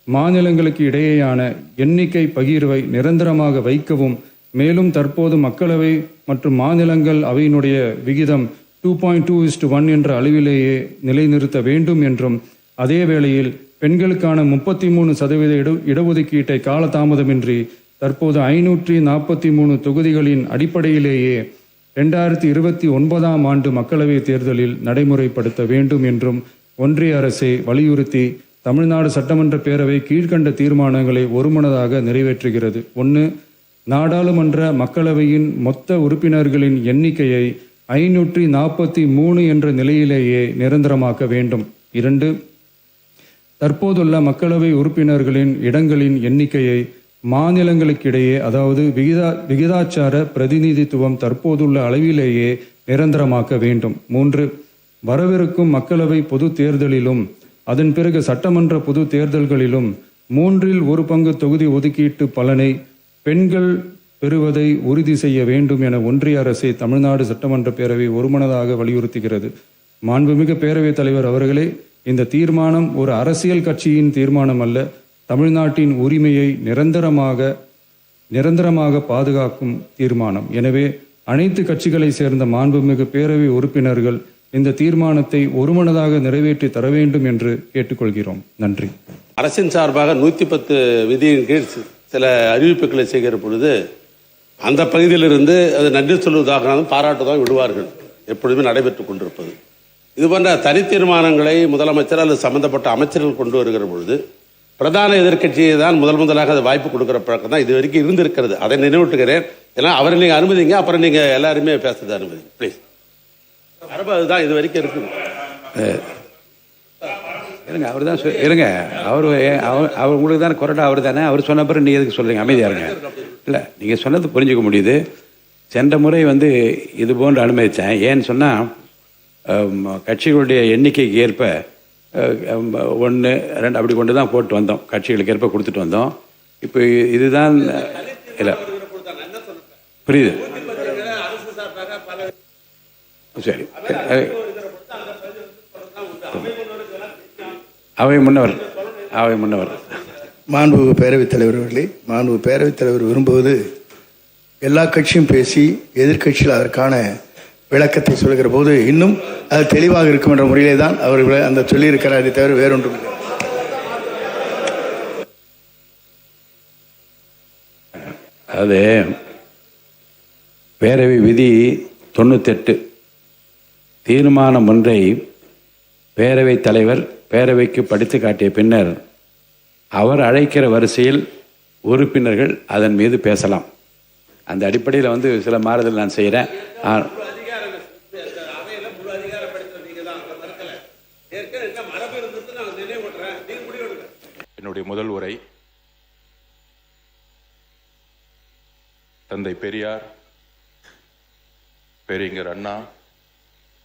மாநிலங்களுக்கு இடையேயான எண்ணிக்கை பகிர்வை நிரந்தரமாக வைக்கவும், மேலும் தற்போது மக்களவை மற்றும் மாநிலங்கள் அவையினுடைய விகிதம் 2.2:1 என்ற அளவிலேயே நிலைநிறுத்த வேண்டும் என்றும், அதே வேளையில் பெண்களுக்கான 33% இடஒதுக்கீட்டை காலதாமதமின்றி தற்போது 543 தொகுதிகளின் அடிப்படையிலேயே 2029 ஆண்டு மக்களவை தேர்தலில் நடைமுறைப்படுத்த வேண்டும் என்றும் ஒன்றிய அரசை வலியுறுத்தி தமிழ்நாடு சட்டமன்ற பேரவை கீழ்கண்ட தீர்மானங்களை ஒருமனதாக நிறைவேற்றுகிறது. 1. நாடாளுமன்ற மக்களவையின் மொத்த உறுப்பினர்களின் எண்ணிக்கையை 543 என்ற நிலையிலேயே நிரந்தரமாக்க வேண்டும். 2. தற்போதுள்ள மக்களவை உறுப்பினர்களின் இடங்களின் எண்ணிக்கையை மாநிலங்களுக்கிடையே, அதாவது விகிதாச்சார பிரதிநிதித்துவம் தற்போதுள்ள அளவிலேயே நிரந்தரமாக்க வேண்டும். 3. வரவிருக்கும் மக்களவை பொது தேர்தலிலும் அதன் பிறகு சட்டமன்ற பொது தேர்தல்களிலும் 1/3 தொகுதி ஒதுக்கீட்டு பலனை பெண்கள் பெறுவதை உறுதி செய்ய வேண்டும் என ஒன்றிய அரசை தமிழ்நாடு சட்டமன்ற பேரவை ஒருமனதாக வலியுறுத்துகிறது. மாண்புமிகு பேரவைத் தலைவர் அவர்களே, இந்த தீர்மானம் ஒரு அரசியல் கட்சியின் தீர்மானம் அல்ல, தமிழ்நாட்டின் உரிமையை நிரந்தரமாக பாதுகாக்கும் தீர்மானம். எனவே அனைத்து கட்சிகளை சேர்ந்த மாண்புமிகு பேரவை உறுப்பினர்கள் இந்த தீர்மானத்தை ஒருமனதாக நிறைவேற்றி தர வேண்டும் என்று கேட்டுக்கொள்கிறோம். நன்றி. அரசின் சார்பாக 110 விதியின் கீழ் சில அறிவிப்புகளை செய்கிற பொழுது அந்த பகுதியிலிருந்து அது நன்றி சொல்வதாக பாராட்டுதான் விடுவார்கள், எப்பொழுதுமே நடைபெற்றுக் கொண்டிருப்பது. இது போன்ற தனி தீர்மானங்களை முதலமைச்சர் அல்லது சம்பந்தப்பட்ட அமைச்சர்கள் கொண்டு வருகிற பொழுது பிரதான எதிர்க்கட்சியை தான் முதலாக அது வாய்ப்பு கொடுக்குற பழக்கம் தான் இது வரைக்கும் இருந்திருக்கிறது. அதை நினைவூட்டுகிறேன். ஏன்னா அவரை நீங்கள் அனுமதிங்க, அப்புறம் நீங்கள் எல்லாருமே பேசுறது அனுமதி ப்ளீஸ். மரபு அதுதான் இது வரைக்கும் இருக்குது. இருங்க, அவர் தான் இருங்க, அவர் உங்களுக்கு தானே கொறடா, அவர் தானே, அவர் சொன்ன பிறகு நீங்கள் எதுக்கு சொல்கிறீங்க? அமைதியாக இருங்க. இல்லை, நீங்கள் சொன்னது புரிஞ்சுக்க முடியுது. சென்ற முறை இது போன்று அனுமதித்தேன். ஏன்னு சொன்னால் கட்சிகளுடைய எண்ணிக்கைக்கு ஏற்ப 1, 2 அப்படி கொண்டு தான் போட்டு வந்தோம், கட்சிகளுக்கு ஏற்ப கொடுத்துட்டு வந்தோம். இப்போ இதுதான் இல்லை, புரியுது, சரி. அவை முன்னவர் மாண்புமிகு பேரவைத் தலைவர் அவர்களே, மாண்புமிகு பேரவைத் தலைவர் விரும்புவது எல்லா கட்சியும் பேசி எதிர்க்கட்சியில் அதற்கான விளக்கத்தை சொல்கிற போது இன்னும் அது தெளிவாக இருக்கும் என்ற முறையிலே தான் அவர்கள் அந்த சொல்லியிருக்கிறார். அதை தவிர வேறொன்றும் இல்லை. அது பேரவை விதி 98 தீர்மானம் ஒன்றை பேரவைத் தலைவர் பேரவைக்கு படித்து காட்டிய பின்னர் அவர் அழைக்கிற வரிசையில் உறுப்பினர்கள் அதன் மீது பேசலாம். அந்த அடிப்படையில் சில மாறுதல் நான் செய்கிறேன். என்னுடைய முதல் உரை தந்தை பெரியார், பேரறிஞர் அண்ணா,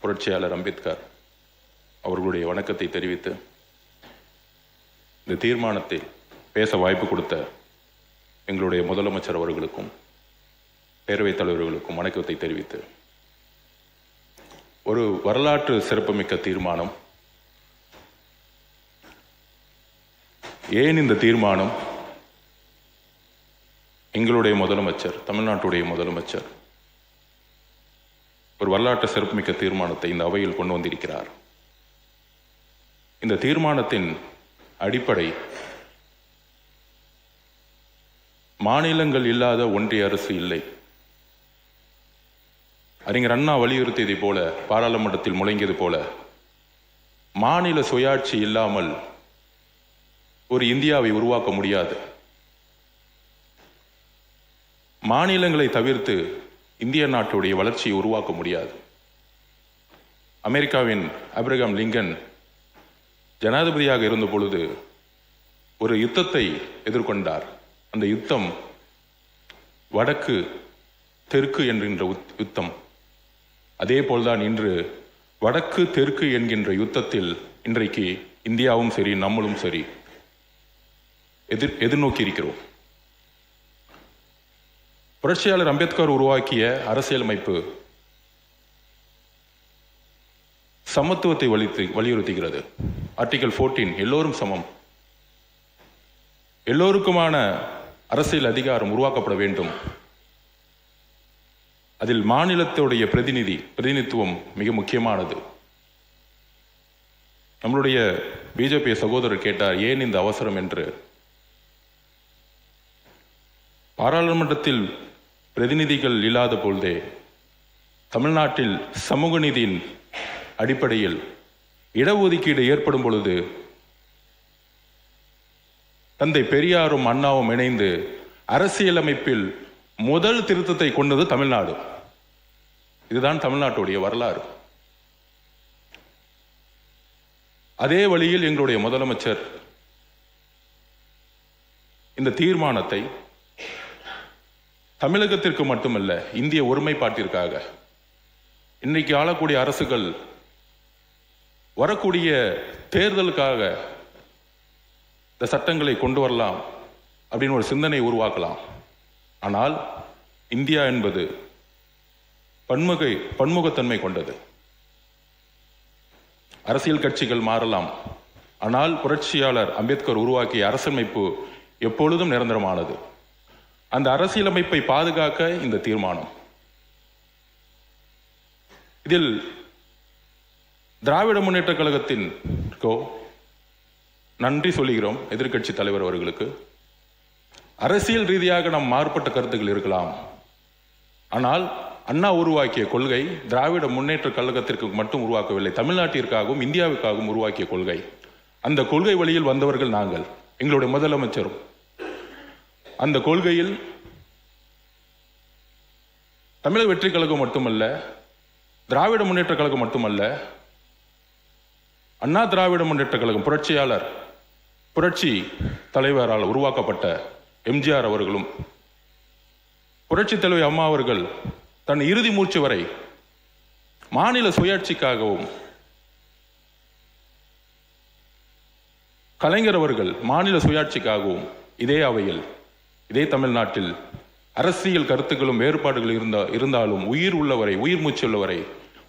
புரட்சியாளர் அம்பேத்கர் அவர்களுடைய வணக்கத்தை தெரிவித்து இந்த தீர்மானத்தை பேச வாய்ப்பு கொடுத்த எங்களுடைய முதலமைச்சர் அவர்களுக்கும் பேரவைத் தலைவர்களுக்கும் வணக்கத்தை தெரிவித்து, ஒரு வரலாற்று சிறப்புமிக்க தீர்மானம். ஏன் இந்த தீர்மானம் எங்களுடைய முதலமைச்சர், தமிழ்நாட்டுடைய முதலமைச்சர் ஒரு வரலாற்று சிறப்புமிக்க தீர்மானத்தை இந்த அவையில் கொண்டு வந்திருக்கிறார். இந்த தீர்மானத்தின் அடிப்படை மாநிலங்கள் இல்லாத ஒன்றிய அரசு இல்லை. அறிஞர் அண்ணா வலியுறுத்தியதை போல, பாராளுமன்றத்தில் முழங்கியது போல, மாநில சுயாட்சி இல்லாமல் ஒரு இந்தியாவை உருவாக்க முடியாது. மாநிலங்களை தவிர்த்து இந்திய நாட்டுடைய வளர்ச்சியை உருவாக்க முடியாது. அமெரிக்காவின் ஆபிரகாம் லிங்கன் ஜனாதிபதியாக இருந்த பொழுது ஒரு யுத்தத்தை எதிர்கொண்டார். அந்த யுத்தம் வடக்கு தெற்கு என்கின்ற யுத்தம். அதே போல்தான் இன்று வடக்கு தெற்கு என்கின்ற யுத்தத்தில் இன்றைக்கு இந்தியாவும் சரி, நம்மளும் சரி எதிர்நோக்கி இருக்கிறோம். புரட்சியாளர் அம்பேத்கர் உருவாக்கிய அரசியலமைப்பு சமத்துவத்தை வலியுறுத்துகிறது. ஆர்டிகல் 14 எல்லோரும் சமம், எல்லோருக்குமான அரசியல் அதிகாரம் உருவாக்கப்பட வேண்டும். அதில் மாநிலத்துடைய பிரதிநிதித்துவம் மிக முக்கியமானது. நம்மளுடைய பிஜேபி சகோதரர் கேட்டார், ஏன் இந்த அவசரம் என்று. பாராளுமன்றத்தில் பிரதிநிதிகள் இல்லாத பொழுதே தமிழ்நாட்டில் சமூக நீதியின் அடிப்படையில் இடஒதுக்கீடு ஏற்படும் பொழுது தந்தை பெரியாரும் அண்ணாவும் இணைந்து அரசியலமைப்பில் முதல் திருத்தத்தை கொண்டது தமிழ்நாடு. இதுதான் தமிழ்நாட்டுடைய வரலாறு. அதே வழியில் எங்களுடைய முதலமைச்சர் இந்த தீர்மானத்தை தமிழகத்திற்கு மட்டுமல்ல, இந்திய ஒருமைப்பாட்டிற்காக, இன்னைக்கு ஆளக்கூடிய அரசுகள் வரக்கூடிய தேர்தலுக்காக இந்த சட்டங்களை கொண்டு வரலாம் அப்படின்னு ஒரு சிந்தனை உருவாக்கலாம். ஆனால் இந்தியா என்பது பன்முகத்தன்மை கொண்டது. அரசியல் கட்சிகள் மாறலாம், ஆனால் புரட்சியாளர் அம்பேத்கர் உருவாக்கிய அரசமைப்பு எப்பொழுதும் நிரந்தரமானது. அந்த அரசியலமைப்பை பாதுகாக்க இந்த தீர்மானம். இதில் திராவிட முன்னேற்ற கழகத்திற்கோ நன்றி சொல்கிறோம். எதிர்க்கட்சி தலைவர் அவர்களுக்கு அரசியல் ரீதியாக நம் மாறுபட்ட கருத்துக்கள் இருக்கலாம், ஆனால் அண்ணா உருவாக்கிய கொள்கை திராவிட முன்னேற்ற கழகத்திற்கு மட்டும் உருவாக்கவில்லை, தமிழ்நாட்டிற்காகவும் இந்தியாவுக்காகவும் உருவாக்கிய கொள்கை. அந்த கொள்கை வழியில் வந்தவர்கள் நாங்கள், எங்களுடைய முதலமைச்சரும். அந்த கொள்கையில் தமிழக வெற்றி கழகம் மட்டுமல்ல, திராவிட முன்னேற்ற கழகம் மட்டுமல்ல, அண்ணா திராவிட முன்னேற்ற கழகம் புரட்சியாளர் புரட்சி தலைவரால் உருவாக்கப்பட்ட எம்ஜிஆர் அவர்களும், புரட்சி தலைவர் அம்மா அவர்கள் தன் இறுதி மூச்சு வரை மாநில சுயாட்சிக்காகவும், கலைஞர் அவர்கள் மாநில சுயாட்சிக்காகவும் இதே அவையில் இதே தமிழ்நாட்டில் அரசியல் கருத்துக்களும் வேறுபாடுகள் இருந்தாலும் உயிர் உள்ளவரை, உயிர் மூச்சு உள்ளவரை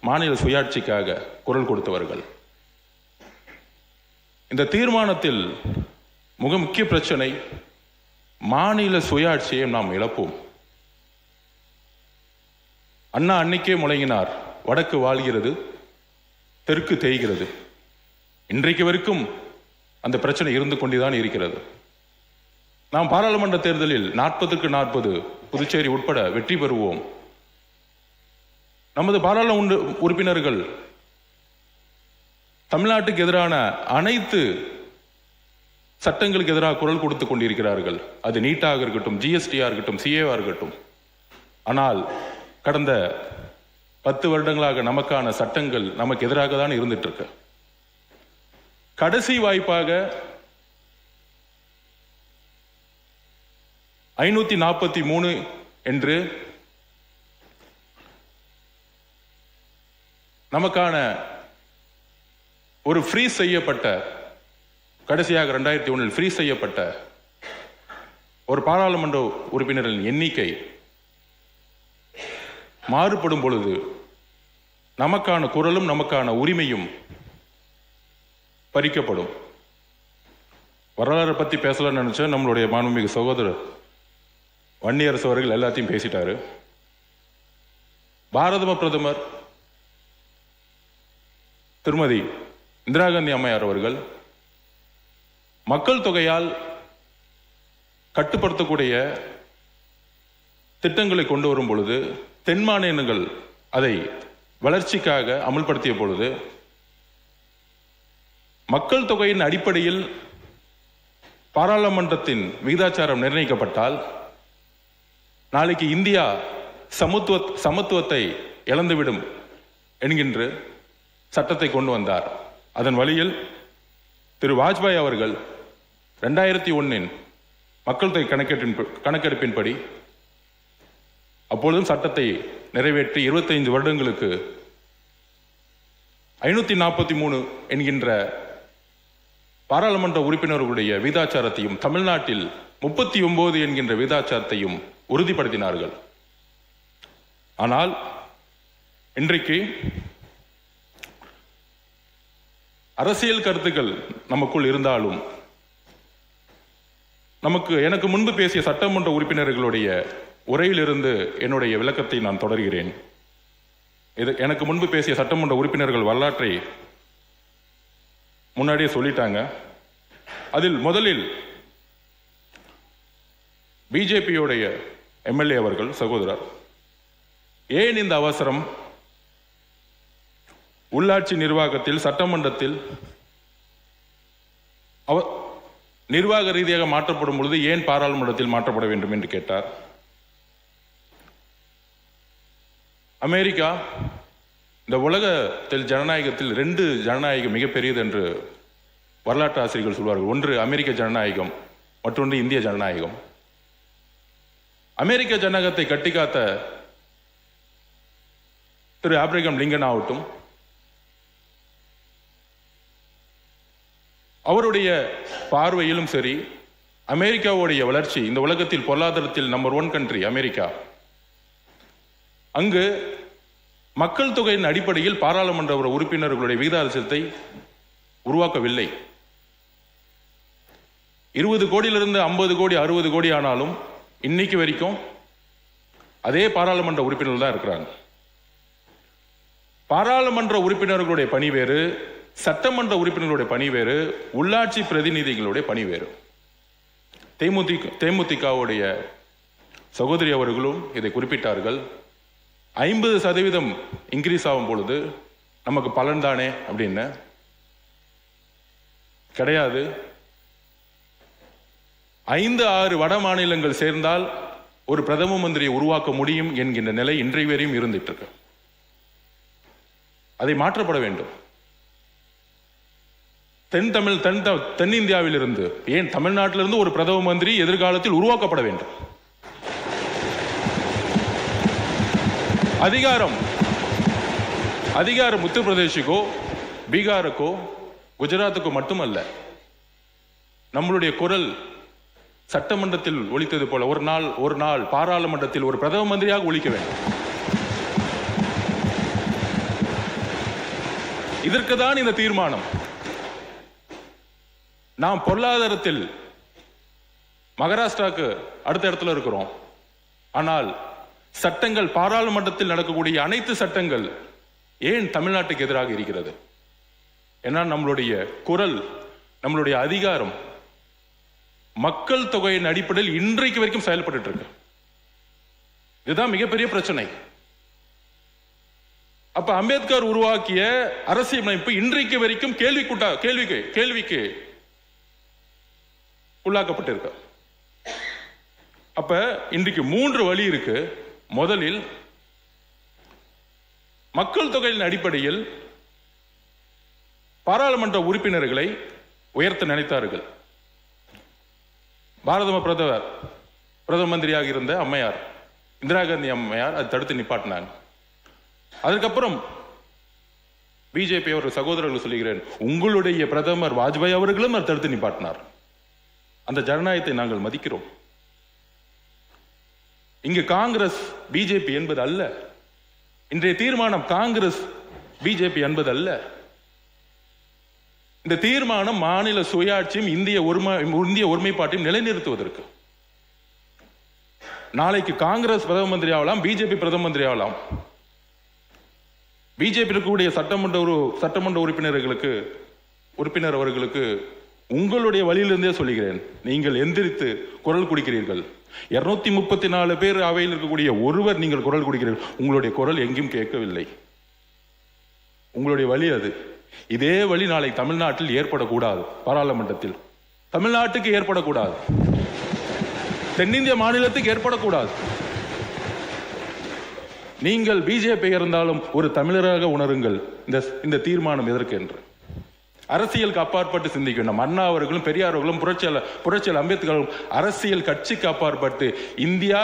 மாநில சுயாட்சிக்காக குரல் கொடுத்தவர்கள். இந்த தீர்மானத்தில் மிக முக்கிய பிரச்சனை, மாநில சுயாட்சியை நாம் இழப்போம். அண்ணா அன்னைக்கே முழங்கினார், வடக்கு வாழ்கிறது, தெற்கு தேய்கிறது. இன்றைக்கு வரைக்கும் அந்த பிரச்சனை இருந்து கொண்டுதான் இருக்கிறது. நாம் பாராளுமன்ற தேர்தலில் 40க்கு 40 புதுச்சேரி உட்பட வெற்றி பெறுவோம். நமது பாராளுமன்ற உறுப்பினர்கள் தமிழ்நாட்டுக்கு எதிரான அனைத்து சட்டங்களுக்கு எதிராக குரல் கொடுத்துக் கொண்டிருக்கிறார்கள். அது நீட்டாக இருக்கட்டும், ஜிஎஸ்டியா இருக்கட்டும், சிஏவா இருக்கட்டும். ஆனால் கடந்த 10 வருடங்களாக நமக்கான சட்டங்கள் நமக்கு எதிராக தான் இருந்துட்டு இருக்கு. கடைசி வாய்ப்பாக 543 என்று நமக்கான ஒரு ஃப்ரீஸ் செய்யப்பட்ட, கடைசியாக 2001 ஃப்ரீஸ் செய்யப்பட்ட ஒரு பாராளுமன்ற உறுப்பினர்களின் எண்ணிக்கை மாறுபடும் பொழுது நமக்கான குரலும் நமக்கான உரிமையும் பறிக்கப்படும். வரலாறு பற்றி பேசலாம்னு நினைச்சேன். நம்மளுடைய மாண்புமிகு சகோதரர் வன்னியரசு அவர்கள் எல்லாத்தையும் பேசிட்டாரு. பாரத பிரதமர் திருமதி இந்திரா காந்தி அம்மையார் அவர்கள் மக்கள் தொகையால் கட்டுப்படுத்தக்கூடிய திட்டங்களை கொண்டு வரும் பொழுது, தென் மாநிலங்கள் அதை வளர்ச்சிக்காக அமல்படுத்திய பொழுது, மக்கள் தொகையின் அடிப்படையில் பாராளுமன்றத்தின் விகிதாச்சாரம் நிர்ணயிக்கப்பட்டால் நாளைக்கு இந்தியா சமத்துவத்தை இழந்துவிடும் என்கின்ற சட்டத்தை கொண்டு வந்தார். அதன் வழியில் திரு வாஜ்பாய் அவர்கள் 2001 மக்கள் தொகை கணக்கெடுப்பின்படி அப்பொழுதும் சட்டத்தை நிறைவேற்றி 25 வருடங்களுக்கு 543 என்கின்ற பாராளுமன்ற உறுப்பினர்களுடைய விகிதாச்சாரத்தையும், தமிழ்நாட்டில் 39 என்கின்ற விகிதாச்சாரத்தையும் உறுதிப்படுத்தினார்கள். ஆனால் இன்றைக்கு அரசியல் கருத்துக்கள் நமக்குள் இருந்தாலும், எனக்கு முன்பு பேசிய சட்டமன்ற உறுப்பினர்களுடைய உரையிலிருந்து என்னுடைய விளக்கத்தை நான் தொடர்கிறேன். எனக்கு முன்பு பேசிய சட்டமன்ற உறுப்பினர்கள் வரலாற்றை முன்னாடியே சொல்லிட்டாங்க. அதில் முதலில் பிஜேபியோடைய எம்எல்ஏ அவர்கள் சகோதரர், ஏன் இந்த அவசரம், உள்ளாட்சி நிர்வாகத்தில் சட்டமன்றத்தில் நிர்வாக ரீதியாக மாற்றப்படும் பொழுது ஏன் பாராளுமன்றத்தில் மாற்றப்பட வேண்டும் என்று கேட்டார். அமெரிக்கா இந்த உலகத்தில் ஜனநாயகத்தில் 2 ஜனநாயகம் மிகப்பெரியது என்று வரலாற்று ஆசிரியர்கள் சொல்வார்கள். ஒன்று அமெரிக்க ஜனநாயகம், மற்றொன்று இந்திய ஜனநாயகம். அமெரிக்க ஜனநாயகத்தை கட்டிக்காத்த திரு ஆப்ரஹாம் லிங்கன் ஆகட்டும், அவருடைய பார்வையிலும் சரி, அமெரிக்காவுடைய வளர்ச்சி, இந்த உலகத்தில் பொருளாதாரத்தில் நம்பர் 1 கண்ட்ரி அமெரிக்கா, அங்கு மக்கள் தொகையின் அடிப்படையில் பாராளுமன்ற உறுப்பினர்களுடைய விகிதாசாரத்தை உருவாக்கவில்லை. 20 கோடியிலிருந்து 50 கோடி 60 கோடி ஆனாலும் இன்னைக்கு வரைக்கும் அதே பாராளுமன்ற உறுப்பினர்கள் தான் இருக்கிறாங்க. பாராளுமன்ற உறுப்பினர்களுடைய பணி வேறு, சட்டமன்ற உறுப்பினர்களுடைய பணி வேறு, உள்ளாட்சி பிரதிநிதிகளுடைய பணி வேறு. தேமுதிகவுடைய சகோதரி அவர்களும் இதை குறிப்பிட்டார்கள். 50% இன்க்ரீஸ் ஆகும் பொழுது நமக்கு பலன் தானே அப்படின்னு. கிடையாது. 5-6 வட மாநிலங்கள் சேர்ந்தால் ஒரு பிரதம மந்திரியை உருவாக்க முடியும் என்கின்ற நிலை இன்றைய வரையும் இருந்துட்டு இருக்கு. அதை மாற்றப்பட வேண்டும். தென்னிந்தியாவில் இருந்து, ஏன் தமிழ்நாட்டிலிருந்து ஒரு பிரதம மந்திரி எதிர்காலத்தில் உருவாக்கப்பட வேண்டும். அதிகாரம் உத்தரப்பிரதேசுக்கோ பீகாருக்கோ குஜராத்துக்கோ மட்டுமல்ல. நம்மளுடைய குரல் சட்டமன்றத்தில் ஒலித்தது போல ஒரு நாள் பாராளுமன்றத்தில் ஒரு பிரதம மந்திரியாக ஒலிக்க வேண்டும். இதற்குதான் இந்த தீர்மானம். நாம் பொருளாதாரத்தில் மகாராஷ்டிராவுக்கு அடுத்த இடத்துல இருக்கிறோம். ஆனால் சட்டங்கள், பாராளுமன்றத்தில் நடக்கக்கூடிய அனைத்து சட்டங்கள் ஏன் தமிழ்நாட்டுக்கு எதிராக இருக்கிறது? ஏன்னா நம்மளுடைய குரல், நம்மளுடைய அதிகாரம் மக்கள் தொகையின் அடிப்படையில் இன்றைக்கு வரைக்கும் செயல்பட்டு இருக்கு. இதுதான் மிகப்பெரிய பிரச்சனை. அப்ப அம்பேத்கர் உருவாக்கிய அரசியலமைப்பு இன்றைக்கு வரைக்கும் கேள்விக்கு உள்ளாக்கப்பட்டிருக்கு. அப்ப இன்றைக்கு 3 வழி இருக்கு. முதலில் மக்கள் தொகையின் அடிப்படையில் பாராளுமன்ற உறுப்பினர்களை உயர்த்த நினைத்தார்கள். பிரதம மந்திரியாக இருந்த அம்மையார் இந்திரா காந்தி அம்மையார் அதை தடுத்து நிப்பாட்டினாங்க. அதற்கப்புறம் பிஜேபி அவர் சகோதரர்கள் சொல்லுகிறேன், உங்களுடைய பிரதமர் வாஜ்பாய் அவர்களும் அதை தடுத்து நிப்பாட்டினார். அந்த ஜனநாயகத்தை நாங்கள் மதிக்கிறோம். இங்கு காங்கிரஸ் பிஜேபி என்பது அல்ல. இன்றைய தீர்மானம் காங்கிரஸ் பிஜேபி என்பது அல்ல. இந்த தீர்மானம் மாநில சுயாட்சியும் இந்திய ஒருமைப்பாட்டையும் நிலைநிறுத்துவதற்கு. நாளைக்கு காங்கிரஸ் பிரதம மந்திரி ஆகலாம், பிஜேபி பிரதம மந்திரி ஆகலாம். பிஜேபி இருக்கக்கூடிய சட்டமன்ற உறுப்பினர் அவர்களுக்கு உங்களுடைய வழியிலிருந்தே சொல்லுகிறேன், நீங்கள் எந்திரித்து குரல் கொடுக்கிறீர்கள். 234 பேர் அவையில் இருக்கக்கூடிய ஒருவர் நீங்கள் குரல் கொடுக்கிறீர்கள். உங்களுடைய குரல் எங்கேயும் கேட்கவில்லை. உங்களுடைய வழி அது. இதே வழி நாளை தமிழ்நாட்டில் ஏற்படக்கூடாது. பாராளுமன்றத்தில் தமிழ்நாட்டுக்கு ஏற்படக்கூடாது, தென்னிந்திய மாநிலத்துக்கு ஏற்படக்கூடாது. நீங்கள் பிஜேபி இருந்தாலும் ஒரு தமிழராக உணருங்கள். இந்த தீர்மானம் எதற்கு என்று அரசியலுக்கு அப்பாற்பட்டு சிந்திக்க வேண்டும். அண்ணா அவர்களும் பெரியார் அவர்களும் புரட்சியாளர் அம்பேத்கரும் அரசியல் கட்சிக்கு அப்பாற்பட்டு இந்தியா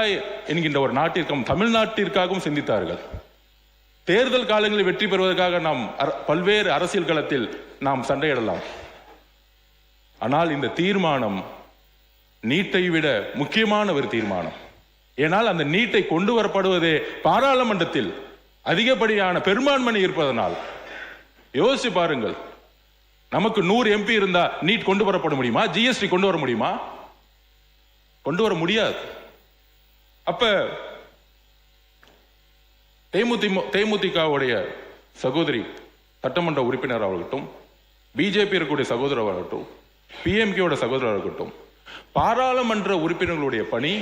என்கின்ற ஒரு நாட்டிற்கும் தமிழ்நாட்டிற்காகவும் சிந்தித்தார்கள். தேர்தல் காலங்களில் வெற்றி பெறுவதற்காக நாம் பல்வேறு அரசியல் களத்தில் நாம் சண்டையிடலாம். ஆனால் இந்த தீர்மானம் நீட்டை விட முக்கியமான ஒரு தீர்மானம். ஏனால் அந்த நீட்டை கொண்டு வரப்படுவதே பாராளுமன்றத்தில் அதிகப்படியான பெரும்பான்மை இருப்பதனால். யோசிச்சு பாருங்கள், நமக்கு 100 எம்பி இருந்தா நீட் கொண்டு வரப்பட முடியுமா? ஜிஎஸ்டி கொண்டு வர முடியுமா? கொண்டு வர முடியாது. அப்ப தேமுதிகவுடைய சகோதரி சட்டமன்ற உறுப்பினர் ஆகட்டும், பிஜேபி இருக்கக்கூடிய சகோதரர் ஆகட்டும், பிஎம்கேயோட சகோதரர் ஆகட்டும், பாராளுமன்ற உறுப்பினர்களுடைய பணி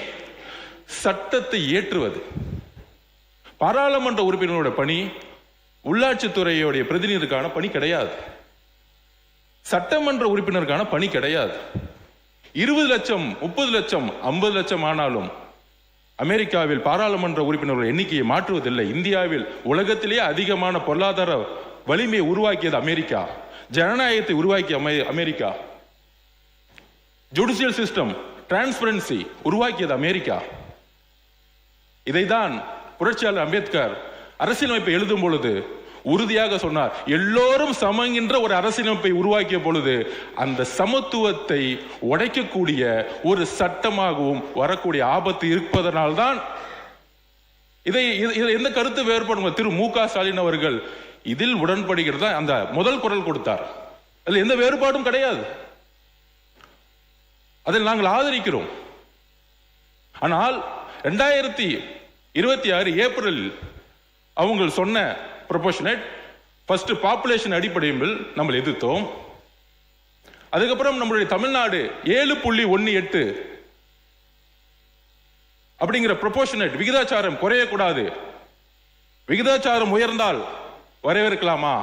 சட்டத்தை இயற்றுவது. பாராளுமன்ற உறுப்பினர்களுடைய பணி உள்ளாட்சித்துறையுடைய பிரதிநிதிக்கான பணி கிடையாது. சட்டமன்ற உறுப்பினருக்கான பணி கிடையாது. 20 லட்சம் 30 லட்சம் 50 லட்சம் ஆனாலும் அமெரிக்காவில் பாராளுமன்ற உறுப்பினர்கள் எண்ணிக்கையை மாற்றுவதில்லை. இந்தியாவில் உலகத்திலேயே அதிகமான பொருளாதார வலிமையை உருவாக்கியது அமெரிக்கா. ஜனநாயகத்தை உருவாக்கிய அமெரிக்கா. ஜுடிஷியல் சிஸ்டம், டிரான்ஸ்பரன்சி உருவாக்கியது அமெரிக்கா. இதைதான் புரட்சியாளர் அம்பேத்கர் அரசியலமைப்பை எழுதும் பொழுது உறுதியாக சொன்னார். எல்லோரும் சமங்கின்ற ஒரு அரசியலமைப்பை உருவாக்கிய பொழுது அந்த சமத்துவத்தை உடைக்கக்கூடிய ஒரு சட்டமாகவும் வரக்கூடிய ஆபத்து இருப்பதனால்தான் இதில் எந்த கருத்து வேறுபாடு? திரு மு க ஸ்டாலின் அவர்கள் இதில் உடன்படுகிறதா அந்த முதல் குரல் கொடுத்தார். அதில் எந்த வேறுபாடும் கிடையாது. அதில் நாங்கள் ஆதரிக்கிறோம். ஆனால் 2026 ஏப்ரலில் அவங்க சொன்ன ப்ரொபோஷனேட் ஃபர்ஸ்ட் பாப்புலேஷன் அடிப்படையில் நம்ம எதிர்த்தோம். அதுக்கப்புறம் நம்மளுடைய தமிழ்நாடு 7.18 அப்படிங்கிற ப்ரொபோஷனேட் விகிதாச்சாரம் குறையக்கூடாது, விகிதாச்சாரம் உயர்ந்தால் வரவேற்கலாமா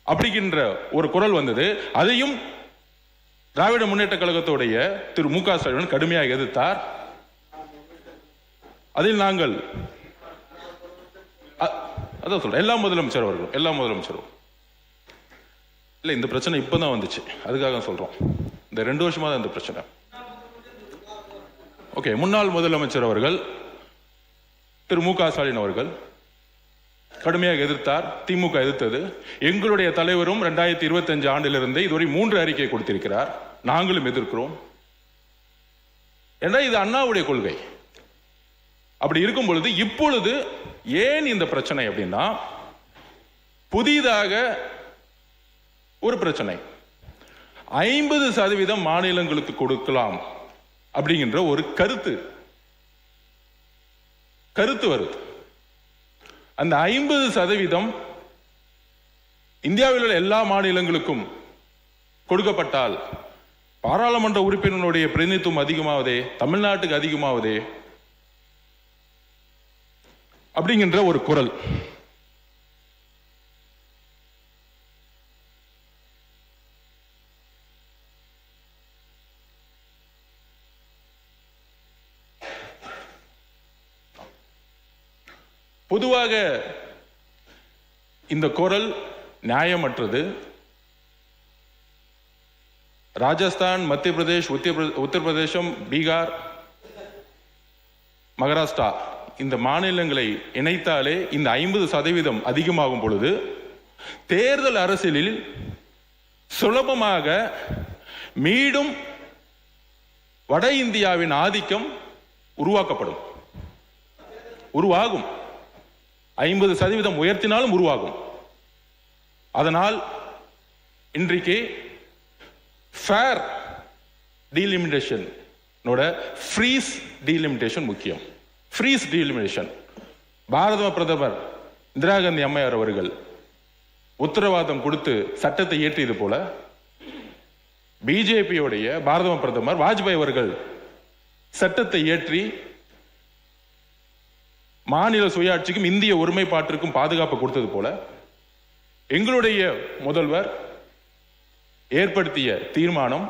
அப்படிங்கின்ற ஒரு குரல் வந்தது. அதையும் திராவிட முன்னேற்ற கழகத்துடைய திரு மு க ஸ்டாலின் கடுமையாக எதிர்த்தார். அதில் நாங்கள் அதான் சொல்றேன், எல்லா முதலமைச்சரும் இல்லை, இந்த பிரச்சனை இப்பதான் வந்துச்சு, அதுக்காக சொல்றோம். இந்த 2 வருஷமா தான் இந்த பிரச்சனை. ஓகே, முன்னாள் முதலமைச்சர் அவர்கள் திரு மு க ஸ்டாலின் அவர்கள் கடுமையாக எதிர்த்தார். திமுக எதிர்த்தது. எங்களுடைய தலைவரும் 2025 ஆண்டிலிருந்து இதுவரை 3 அறிக்கை கொடுத்திருக்கிறார். நாங்களும் எதிர்க்கிறோம். ஏன்னா இது அண்ணாவுடைய கொள்கை. அப்படி இருக்கும் பொழுது இப்பொழுது ஏன் இந்த பிரச்சனை அப்படின்னா, புதிதாக ஒரு பிரச்சனை 50% மாநிலங்களுக்கு கொடுக்கலாம் அப்படிங்கின்ற ஒரு கருத்து வருது. அந்த 50% இந்தியாவில் உள்ள எல்லா மாநிலங்களுக்கும் கொடுக்கப்பட்டால் பாராளுமன்ற உறுப்பினருடைய பிரதிநிதித்துவம் அதிகமாவதே, தமிழ்நாட்டுக்கு அதிகமாவதே அப்படிங்கின்ற ஒரு குரல். பொதுவாக இந்த குரல் நியாயமற்றது. ராஜஸ்தான், மத்திய பிரதேஷ், உத்தரப்பிரதேசம், பீகார், மகாராஷ்டிரா இந்த மாநிலங்களை இணைத்தாலே இந்த 50% அதிகமாகும் பொழுது தேர்தல் அரசியலில் சுலபமாக மீண்டும் வட இந்தியாவின் ஆதிக்கம் உருவாகும். 50% உயர்த்தினாலும் உருவாகும். அதனால் இன்றைக்கு ஃபேர் டீலிமிட்டேஷன் ஃப்ரீஸ் டீலிமிட்டேஷன் முக்கியம். ஃப்ரீஸ் டீலிமிட்டேஷன் பாரத பிரதமர் இந்திரா காந்தி அம்மையார் அவர்கள் உத்தரவாதம் கொடுத்து சட்டத்தை இயற்றியது போல பிஜேபியோடைய பாரத பிரதமர் வாஜ்பாய் அவர்கள் சட்டத்தை இயற்றி மாநில சுயாட்சிக்கும் இந்திய ஒருமைப்பாட்டிற்கும் பாதுகாப்பு கொடுத்தது போல எங்களுடைய முதல்வர் ஏற்படுத்திய தீர்மானம்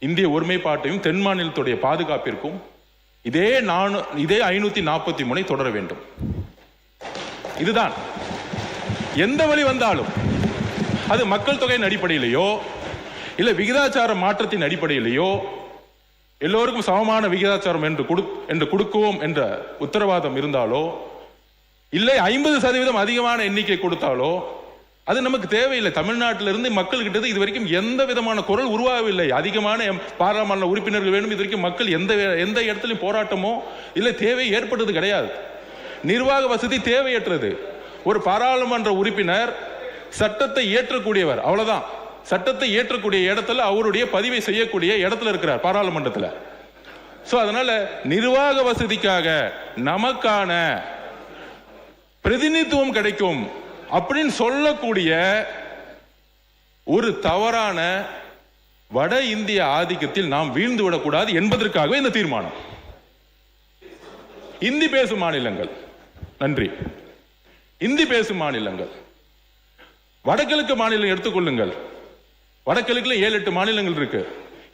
இந்திய ஒருமைப்பாட்டையும் தென் மாநிலத்துடைய பாதுகாப்பிற்கும் இதே 543 தொடர வேண்டும். இதுதான். எந்த வழி வந்தாலும் அது மக்கள் தொகையின் அடிப்படையிலேயோ இல்ல விகிதாச்சார மாற்றத்தின் அடிப்படையிலேயோ எல்லோருக்கும் சமமான விகிதாச்சாரம் என்று கொடுக்குவோம் என்ற உத்தரவாதம் இருந்தாலோ இல்லை 50% அதிகமான எண்ணிக்கை கொடுத்தாலோ அது நமக்கு தேவையில்லை. தமிழ்நாட்டிலிருந்து மக்கள்கிட்ட இது வரைக்கும் எந்த விதமான குரல் உருவாகவில்லை. அதிகமான பாராளுமன்ற உறுப்பினர்கள் வேண்டும். இது வரைக்கும் மக்கள் எந்த இடத்துலையும் போராட்டமோ இல்லை தேவை ஏற்பட்டது கிடையாது. நிர்வாக வசதி தேவையற்றது. ஒரு பாராளுமன்ற உறுப்பினர் சட்டத்தை இயற்றக்கூடியவர், அவ்வளவுதான். சட்டத்தை இயற்றக்கூடிய இடத்துல அவருடைய பதிவை செய்யக்கூடிய இடத்துல இருக்கிறார் பாராளுமன்றத்தில். சோ அதனால நிர்வாக வசதிக்காக நமக்கான பிரதிநிதித்துவம் கிடைக்கும் அப்படின்னு சொல்லக்கூடிய ஒரு தவறான வட இந்திய ஆதிக்கத்தில் நாம் வீழ்ந்து விடக்கூடாது என்பதற்காகவே இந்த தீர்மானம். இந்தி பேசும் மாநிலங்கள், நன்றி, இந்தி பேசும் மாநிலங்கள், வடகிழக்கு மாநிலம் எடுத்துக்கொள்ளுங்கள். வடகிழக்குல 7-8 மாநிலங்கள் இருக்கு.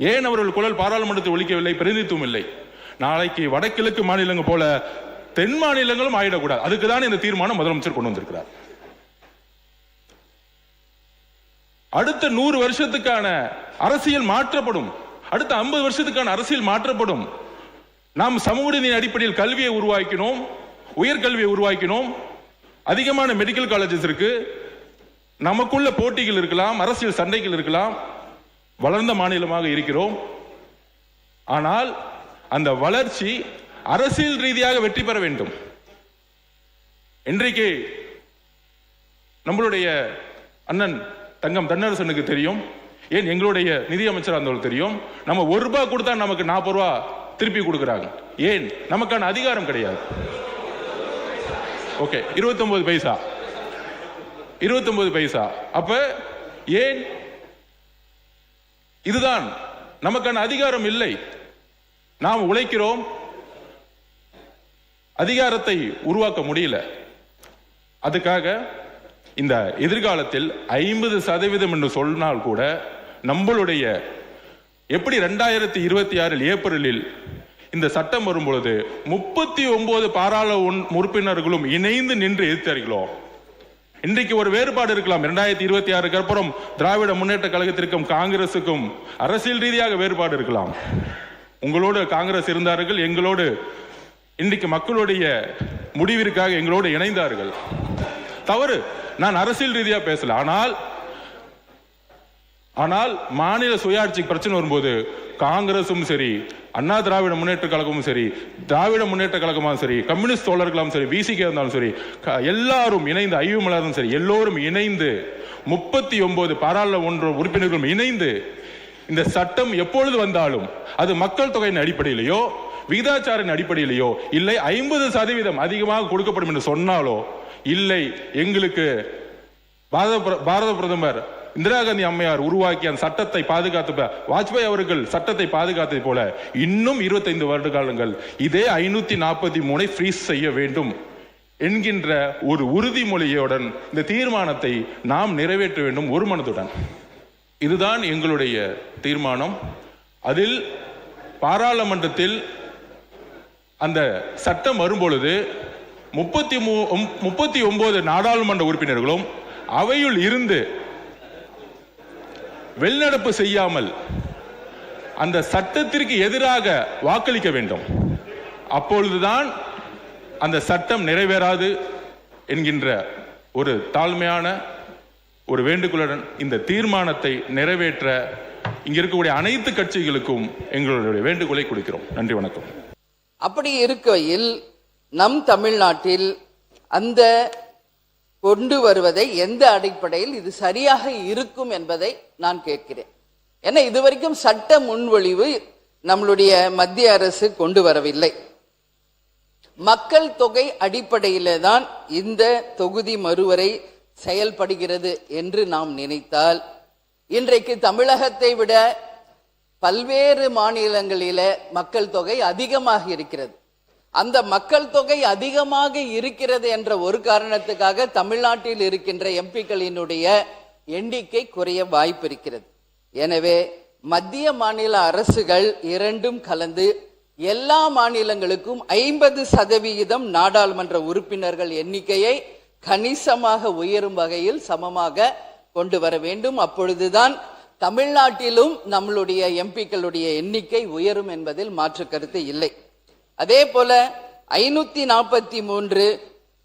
ஏன் அவர்கள் குரல் பாராளுமன்றத்தில் ஒலிக்கவில்லை? பிரதிநிதித்துவம் இல்லை. நாளைக்கு வடகிழக்கு மாநிலங்கள் போல தென் மாநிலங்களும் ஆயிடக்கூடாது. அதுக்குதான் இந்த தீர்மானம் முதலமைச்சர் கொண்டு வந்திருக்கிறார். அடுத்த 100 வருஷத்துக்கான அரசியல் மாற்றப்படும். அடுத்த 50 வருஷத்துக்கான அரசியல் மாற்றப்படும். நாம் சமூக நீதி அடிப்படையில் கல்வியை உருவாக்கினோம், உயர்கல்வியை உருவாக்கினோம். அதிகமான மெடிக்கல் காலேஜஸ் இருக்கு. நமக்குள்ள போட்டிகள் இருக்கலாம், அரசியல் சண்டைகள் இருக்கலாம். வளர்ந்த மாநிலமாக இருக்கிறோம். ஆனால் அந்த வளர்ச்சி அரசியல் ரீதியாக வெற்றி பெற வேண்டும். இன்றைக்கு நம்மளுடைய அண்ணன் தங்கம் தென்னரசனுக்கு தெரியும், ஏன் எங்களுடைய நிதி அமைச்சராக இருந்தவர்கள் தெரியும், நம்ம ₹1 கொடுத்தா நமக்கு ₹40 திருப்பி கொடுக்குறாங்க. ஏன்? நமக்கான அதிகாரம் கிடையாது. ஓகே, 29 பைசா 29 பைசா. அப்ப ஏன்? இதுதான் நமக்கான அதிகாரம் இல்லை. நாம் உழைக்கிறோம், அதிகாரத்தை உருவாக்க முடியல. அதுக்காக இந்த எதிர்காலத்தில் 50% என்று சொன்னால் கூட நம்மளுடைய எப்படி 2026 ஏப்ரலில் இந்த சட்டம் வரும்பொழுது 39 பாராளுமன்ற உறுப்பினர்களும் இணைந்து நின்று எதிர்த்தார்களோ, இன்றைக்கு ஒரு வேறுபாடு இருக்கலாம். 2026 அப்புறம் திராவிட முன்னேற்ற கழகத்திற்கும் காங்கிரசுக்கும் அரசியல் ரீதியாக வேறுபாடு இருக்கலாம். உங்களோடு காங்கிரஸ் இருந்தார்கள், எங்களோடு இன்றைக்கு மக்களுடைய முடிவிற்காக எங்களோடு இணைந்தார்கள். தவறு, நான் அரசியல் ரீதியாக பேசல. ஆனால் மாநில சுயாட்சி பிரச்சனை வரும்போது காங்கிரசும் சரி, அண்ணா திராவிட முன்னேற்ற கழகமும் சரி, திராவிட முன்னேற்ற கழகமும் சரி, கம்யூனிஸ்ட் தோழர்களும் சரி, விசிகே இருந்தாலும் சரி, எல்லாரும் இணைந்து, ஐயுமலரும் சரி, எல்லோரும் இணைந்து 39 பாராளுமன்ற உறுப்பினர்களும் இணைந்து இந்த சட்டம் எப்பொழுது வந்தாலும் அது மக்கள் தொகையின் அடிப்படையிலேயோ விகிதாச்சாரின் அடிப்படையிலேயோ இல்லை 50% அதிகமாக கொடுக்கப்படும் என்று சொன்னாலோ இல்லை, எங்களுக்கு பாரத பிரதமர் இந்திரா காந்தி அம்மையார் உருவாக்கிய அந்த சட்டத்தை பாதுகாத்த வாஜ்பாய் அவர்கள் சட்டத்தை பாதுகாத்ததை போல இன்னும் 25 வருட காலங்கள் இதே 543 ஃப்ரீஸ் செய்ய வேண்டும் என்கின்ற ஒரு உறுதிமொழியுடன் இந்த தீர்மானத்தை நாம் நிறைவேற்ற வேண்டும் ஒரு மனதுடன். இதுதான் எங்களுடைய தீர்மானம். அதில் பாராளுமன்றத்தில் அந்த சட்டம் வரும்பொழுது 39 நாடாளுமன்ற உறுப்பினர்களும் அவையுள் இருந்து வெளிநடப்பு செய்யாமல் அந்த சட்டத்திற்கு எதிராக வாக்களிக்க வேண்டும். அப்பொழுதுதான் அந்த சட்டம் நிறைவேறாது என்கின்ற ஒரு தாழ்மையான ஒரு வேண்டுகோளுடன் இந்த தீர்மானத்தை நிறைவேற்ற இங்க இருக்கக்கூடிய அனைத்து கட்சிகளுக்கும் எங்களுடைய வேண்டுகோளை கொடுக்கிறோம். நன்றி, வணக்கம். அப்படி இருக்கையில் நம் தமிழ்நாட்டில் அந்த கொண்டு வருவதை எந்த அடிப்படையில் இது சரியாக இருக்கும் என்பதை நான் கேட்கிறேன். ஏன்னா இதுவரைக்கும் சட்ட முன்வழிவு நம்மளுடைய மத்திய அரசு கொண்டு வரவில்லை. மக்கள் தொகை அடிப்படையிலே தான் இந்த தொகுதி மறுவரை செயல்படுகிறது என்று நாம் நினைத்தால், இன்றைக்கு தமிழகத்தை விட பல்வேறு மாநிலங்களில மக்கள் தொகை அதிகமாக இருக்கிறது. அந்த மக்கள் தொகை அதிகமாக இருக்கிறது என்ற ஒரு காரணத்துக்காக தமிழ்நாட்டில் இருக்கின்ற எம்பிக்களினுடைய எண்ணிக்கை குறைய வாய்ப்பு இருக்கிறது. எனவே மத்திய மாநில அரசுகள் இரண்டும் கலந்து எல்லா மாநிலங்களுக்கும் 50% நாடாளுமன்ற உறுப்பினர்கள் எண்ணிக்கையை கணிசமாக உயரும் வகையில் சமமாக கொண்டு வர வேண்டும். அப்பொழுதுதான் தமிழ்நாட்டிலும் நம்மளுடைய எம்பிக்களுடைய எண்ணிக்கை உயரும் என்பதில் மாற்று கருத்து இல்லை. அதே போல 543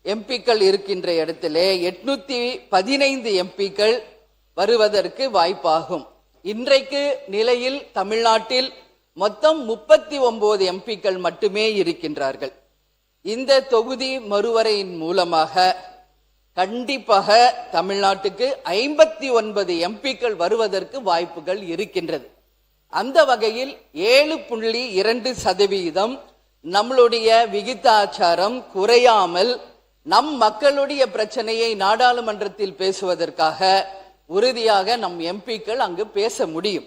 எம்பிக்கள் இருக்கின்ற இடத்திலே 815 எம்பிக்கள் வருவதற்கு வாய்ப்பாகும். இன்றைக்கு நிலையில் தமிழ்நாட்டில் மொத்தம் 39 எம்பிக்கள் மட்டுமே இருக்கின்றார்கள். இந்த தொகுதி மறுவரையின் மூலமாக கண்டிப்பாக தமிழ்நாட்டுக்கு 59 எம்பிக்கள் வருவதற்கு வாய்ப்புகள் இருக்கின்றது. அந்த வகையில் 7.2% நம்மளுடைய விகிதாச்சாரம் குறையாமல் நம் மக்களுடைய பிரச்சனையை நாடாளுமன்றத்தில் பேசுவதற்காக உறுதியாக நம் எம்பிக்கள் அங்கு பேச முடியும்.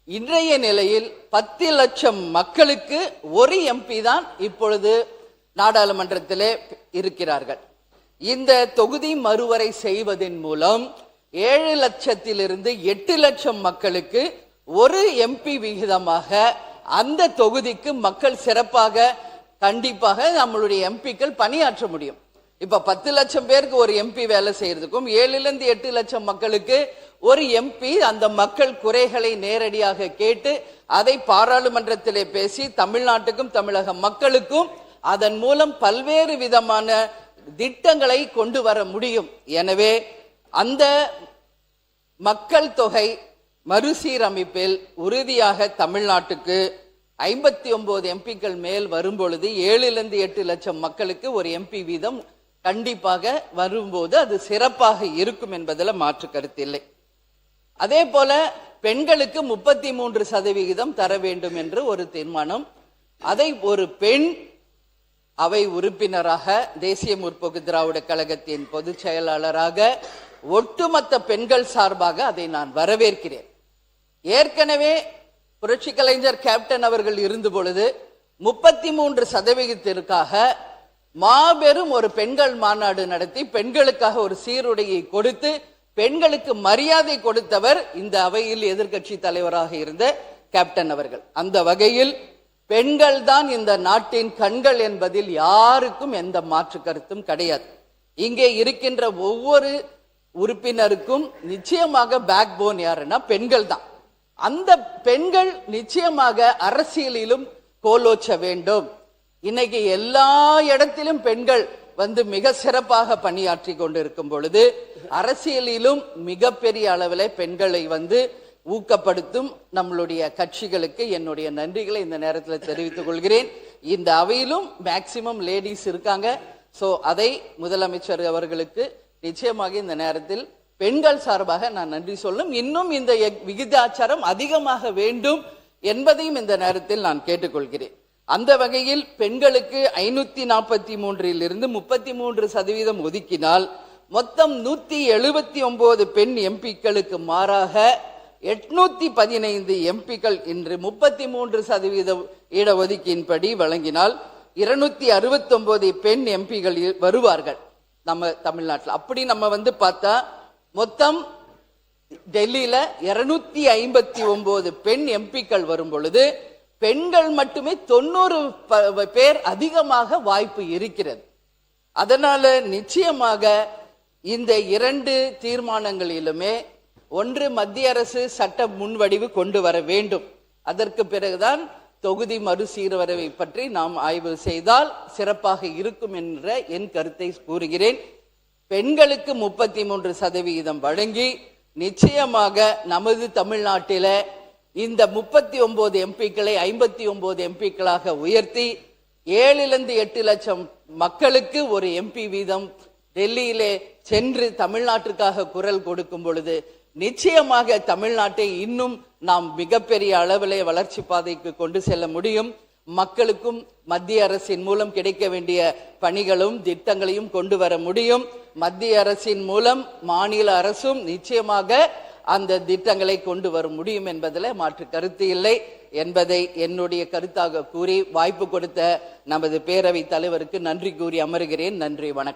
இன்றைய நிலையில் 10 லட்சம் மக்களுக்கு ஒரு எம்பி தான் இப்பொழுது நாடாளுமன்றத்திலே இருக்கிறார்கள். இந்த தொகுதி மறுவரை செய்வதன் மூலம் 7 லட்சத்திலிருந்து 8 லட்சம் மக்களுக்கு ஒரு எம்பி விகிதமாக அந்த தொகுதிக்கு மக்கள் சிறப்பாக கண்டிப்பாக நம்மளுடைய எம்பிக்கள் பணியாற்ற முடியும். இப்ப 10 லட்சம் பேருக்கு ஒரு எம்பி வேலை செய்யறதுக்கும் 7லிருந்து 8 லட்சம் மக்களுக்கு ஒரு எம்பி அந்த மக்கள் குறைகளை நேரடியாக கேட்டு அதை பாராளுமன்றத்திலே பேசி தமிழ்நாட்டுக்கும் தமிழக மக்களுக்கும் அதன் மூலம் பல்வேறு விதமான திட்டங்களை கொண்டு வர முடியும். எனவே அந்த மக்கள் தொகை மறுசீரமைப்பில் உறுதியாக தமிழ்நாட்டுக்கு 59 எம்பிக்கள் மேல் வரும்பொழுது 7லிருந்து 8 லட்சம் மக்களுக்கு ஒரு எம்பி வீதம் கண்டிப்பாக வரும்போது அது சிறப்பாக இருக்கும் என்பதில் மாற்று கருத்தில்லை. அதே போல பெண்களுக்கு 33% தர வேண்டும் என்று ஒரு தீர்மானம், அதை ஒரு பெண் அவை உறுப்பினராக, தேசிய முற்போக்கு திராவிட கழகத்தின் பொதுச் செயலாளராக, ஒட்டுமொத்த பெண்கள் சார்பாக அதை நான் வரவேற்கிறேன். ஏற்கனவே புரட்சி கலைஞர் கேப்டன் அவர்கள் இருந்த பொழுது 33% மாபெரும் ஒரு பெண்கள் மாநாடு நடத்தி பெண்களுக்காக ஒரு சீருடையை கொடுத்து பெண்களுக்கு மரியாதை கொடுத்தவர் இந்த அவையில் எதிர்க்கட்சி தலைவராக இருந்த கேப்டன் அவர்கள். அந்த வகையில் பெண்கள் தான் இந்த நாட்டின் கண்கள் என்பதில் யாருக்கும் எந்த மாற்று கருத்தும் கிடையாது. இங்கே இருக்கின்ற ஒவ்வொரு உறுப்பினருக்கும் நிச்சயமாக பேக் போன் யாருன்னா பெண்கள் தான். அந்த பெண்கள் நிச்சயமாக அரசியலிலும் கோலோச்ச வேண்டும். இன்னைக்கு எல்லா இடத்திலும் பெண்கள் மிக சிறப்பாக பணியாற்றி கொண்டிருக்கும் பொழுது அரசியலிலும் மிகப்பெரிய அளவில் பெண்களை ஊக்கப்படுத்தும் நம்மளுடைய கட்சிகளுக்கு என்னுடைய நன்றிகளை இந்த நேரத்தில் தெரிவித்துக் கொள்கிறேன். இந்த அவையிலும் மேக்சிமம் லேடிஸ் இருக்காங்க. ஸோ அதை முதலமைச்சர் அவர்களுக்கு நிச்சயமாக இந்த நேரத்தில் பெண்கள் சார்பாக நான் நன்றி சொல்லும். இன்னும் இந்த விகிதாச்சாரம் அதிகமாக வேண்டும் என்பதையும் இந்த நேரத்தில் நான் கேட்டுக்கொள்கிறேன். அந்த வகையில் பெண்களுக்கு 543 33% ஒதுக்கினால் மொத்தம் 179 பெண் எம்பிக்களுக்கு மாறாக 815 எம்பிக்கள் இன்று 33% இடஒதுக்கீட்டின்படி வழங்கினால் 269 பெண் எம்பிகள் வருவார்கள் நம்ம தமிழ்நாட்டில். அப்படி நம்ம பார்த்தா மொத்தம் டெல்லியில 259 பெண் எம்பிக்கள் வரும் பொழுது பெண்கள் மட்டுமே 90 பேர் அதிகமாக வாய்ப்பு இருக்கிறது. அதனால நிச்சயமாக இந்த 2 தீர்மானங்களிலுமே ஒன்று, மத்திய அரசு சட்ட முன்வடிவு கொண்டு வர வேண்டும். அதற்கு பிறகுதான் தொகுதி மறுசீரமைப்பை பற்றி நாம் ஆய்வு செய்தால் சிறப்பாக இருக்கும் என்ற என் கருத்தை கூறுகிறேன். பெண்களுக்கு 33% வழங்கி நிச்சயமாக நமது தமிழ்நாட்டில இந்த 39 எம்பிக்களை 59 எம்பிக்களாக உயர்த்தி 7-8 லட்சம் மக்களுக்கு ஒரு எம்பி வீதம் டெல்லியிலே சென்று தமிழ்நாட்டுக்காக குரல் கொடுக்கும் பொழுது நிச்சயமாக தமிழ்நாட்டை இன்னும் நாம் மிகப்பெரிய அளவிலே வளர்ச்சி பாதைக்கு கொண்டு செல்ல முடியும். மக்களுக்கும் மத்திய அரசின் மூலம் கிடைக்க வேண்டிய பணிகளும் திட்டங்களையும் கொண்டு வர முடியும். மத்திய அரசின் மூலம் மாநில அரசும் நிச்சயமாக அந்த திட்டங்களை கொண்டு வர முடியும் என்பதில் மாற்று கருத்து இல்லை என்பதை என்னுடைய கருத்தாக கூறி வாய்ப்பு கொடுத்த நமது பேரவைத் தலைவருக்கு நன்றி கூறி அமருகிறேன். நன்றி, வணக்கம்.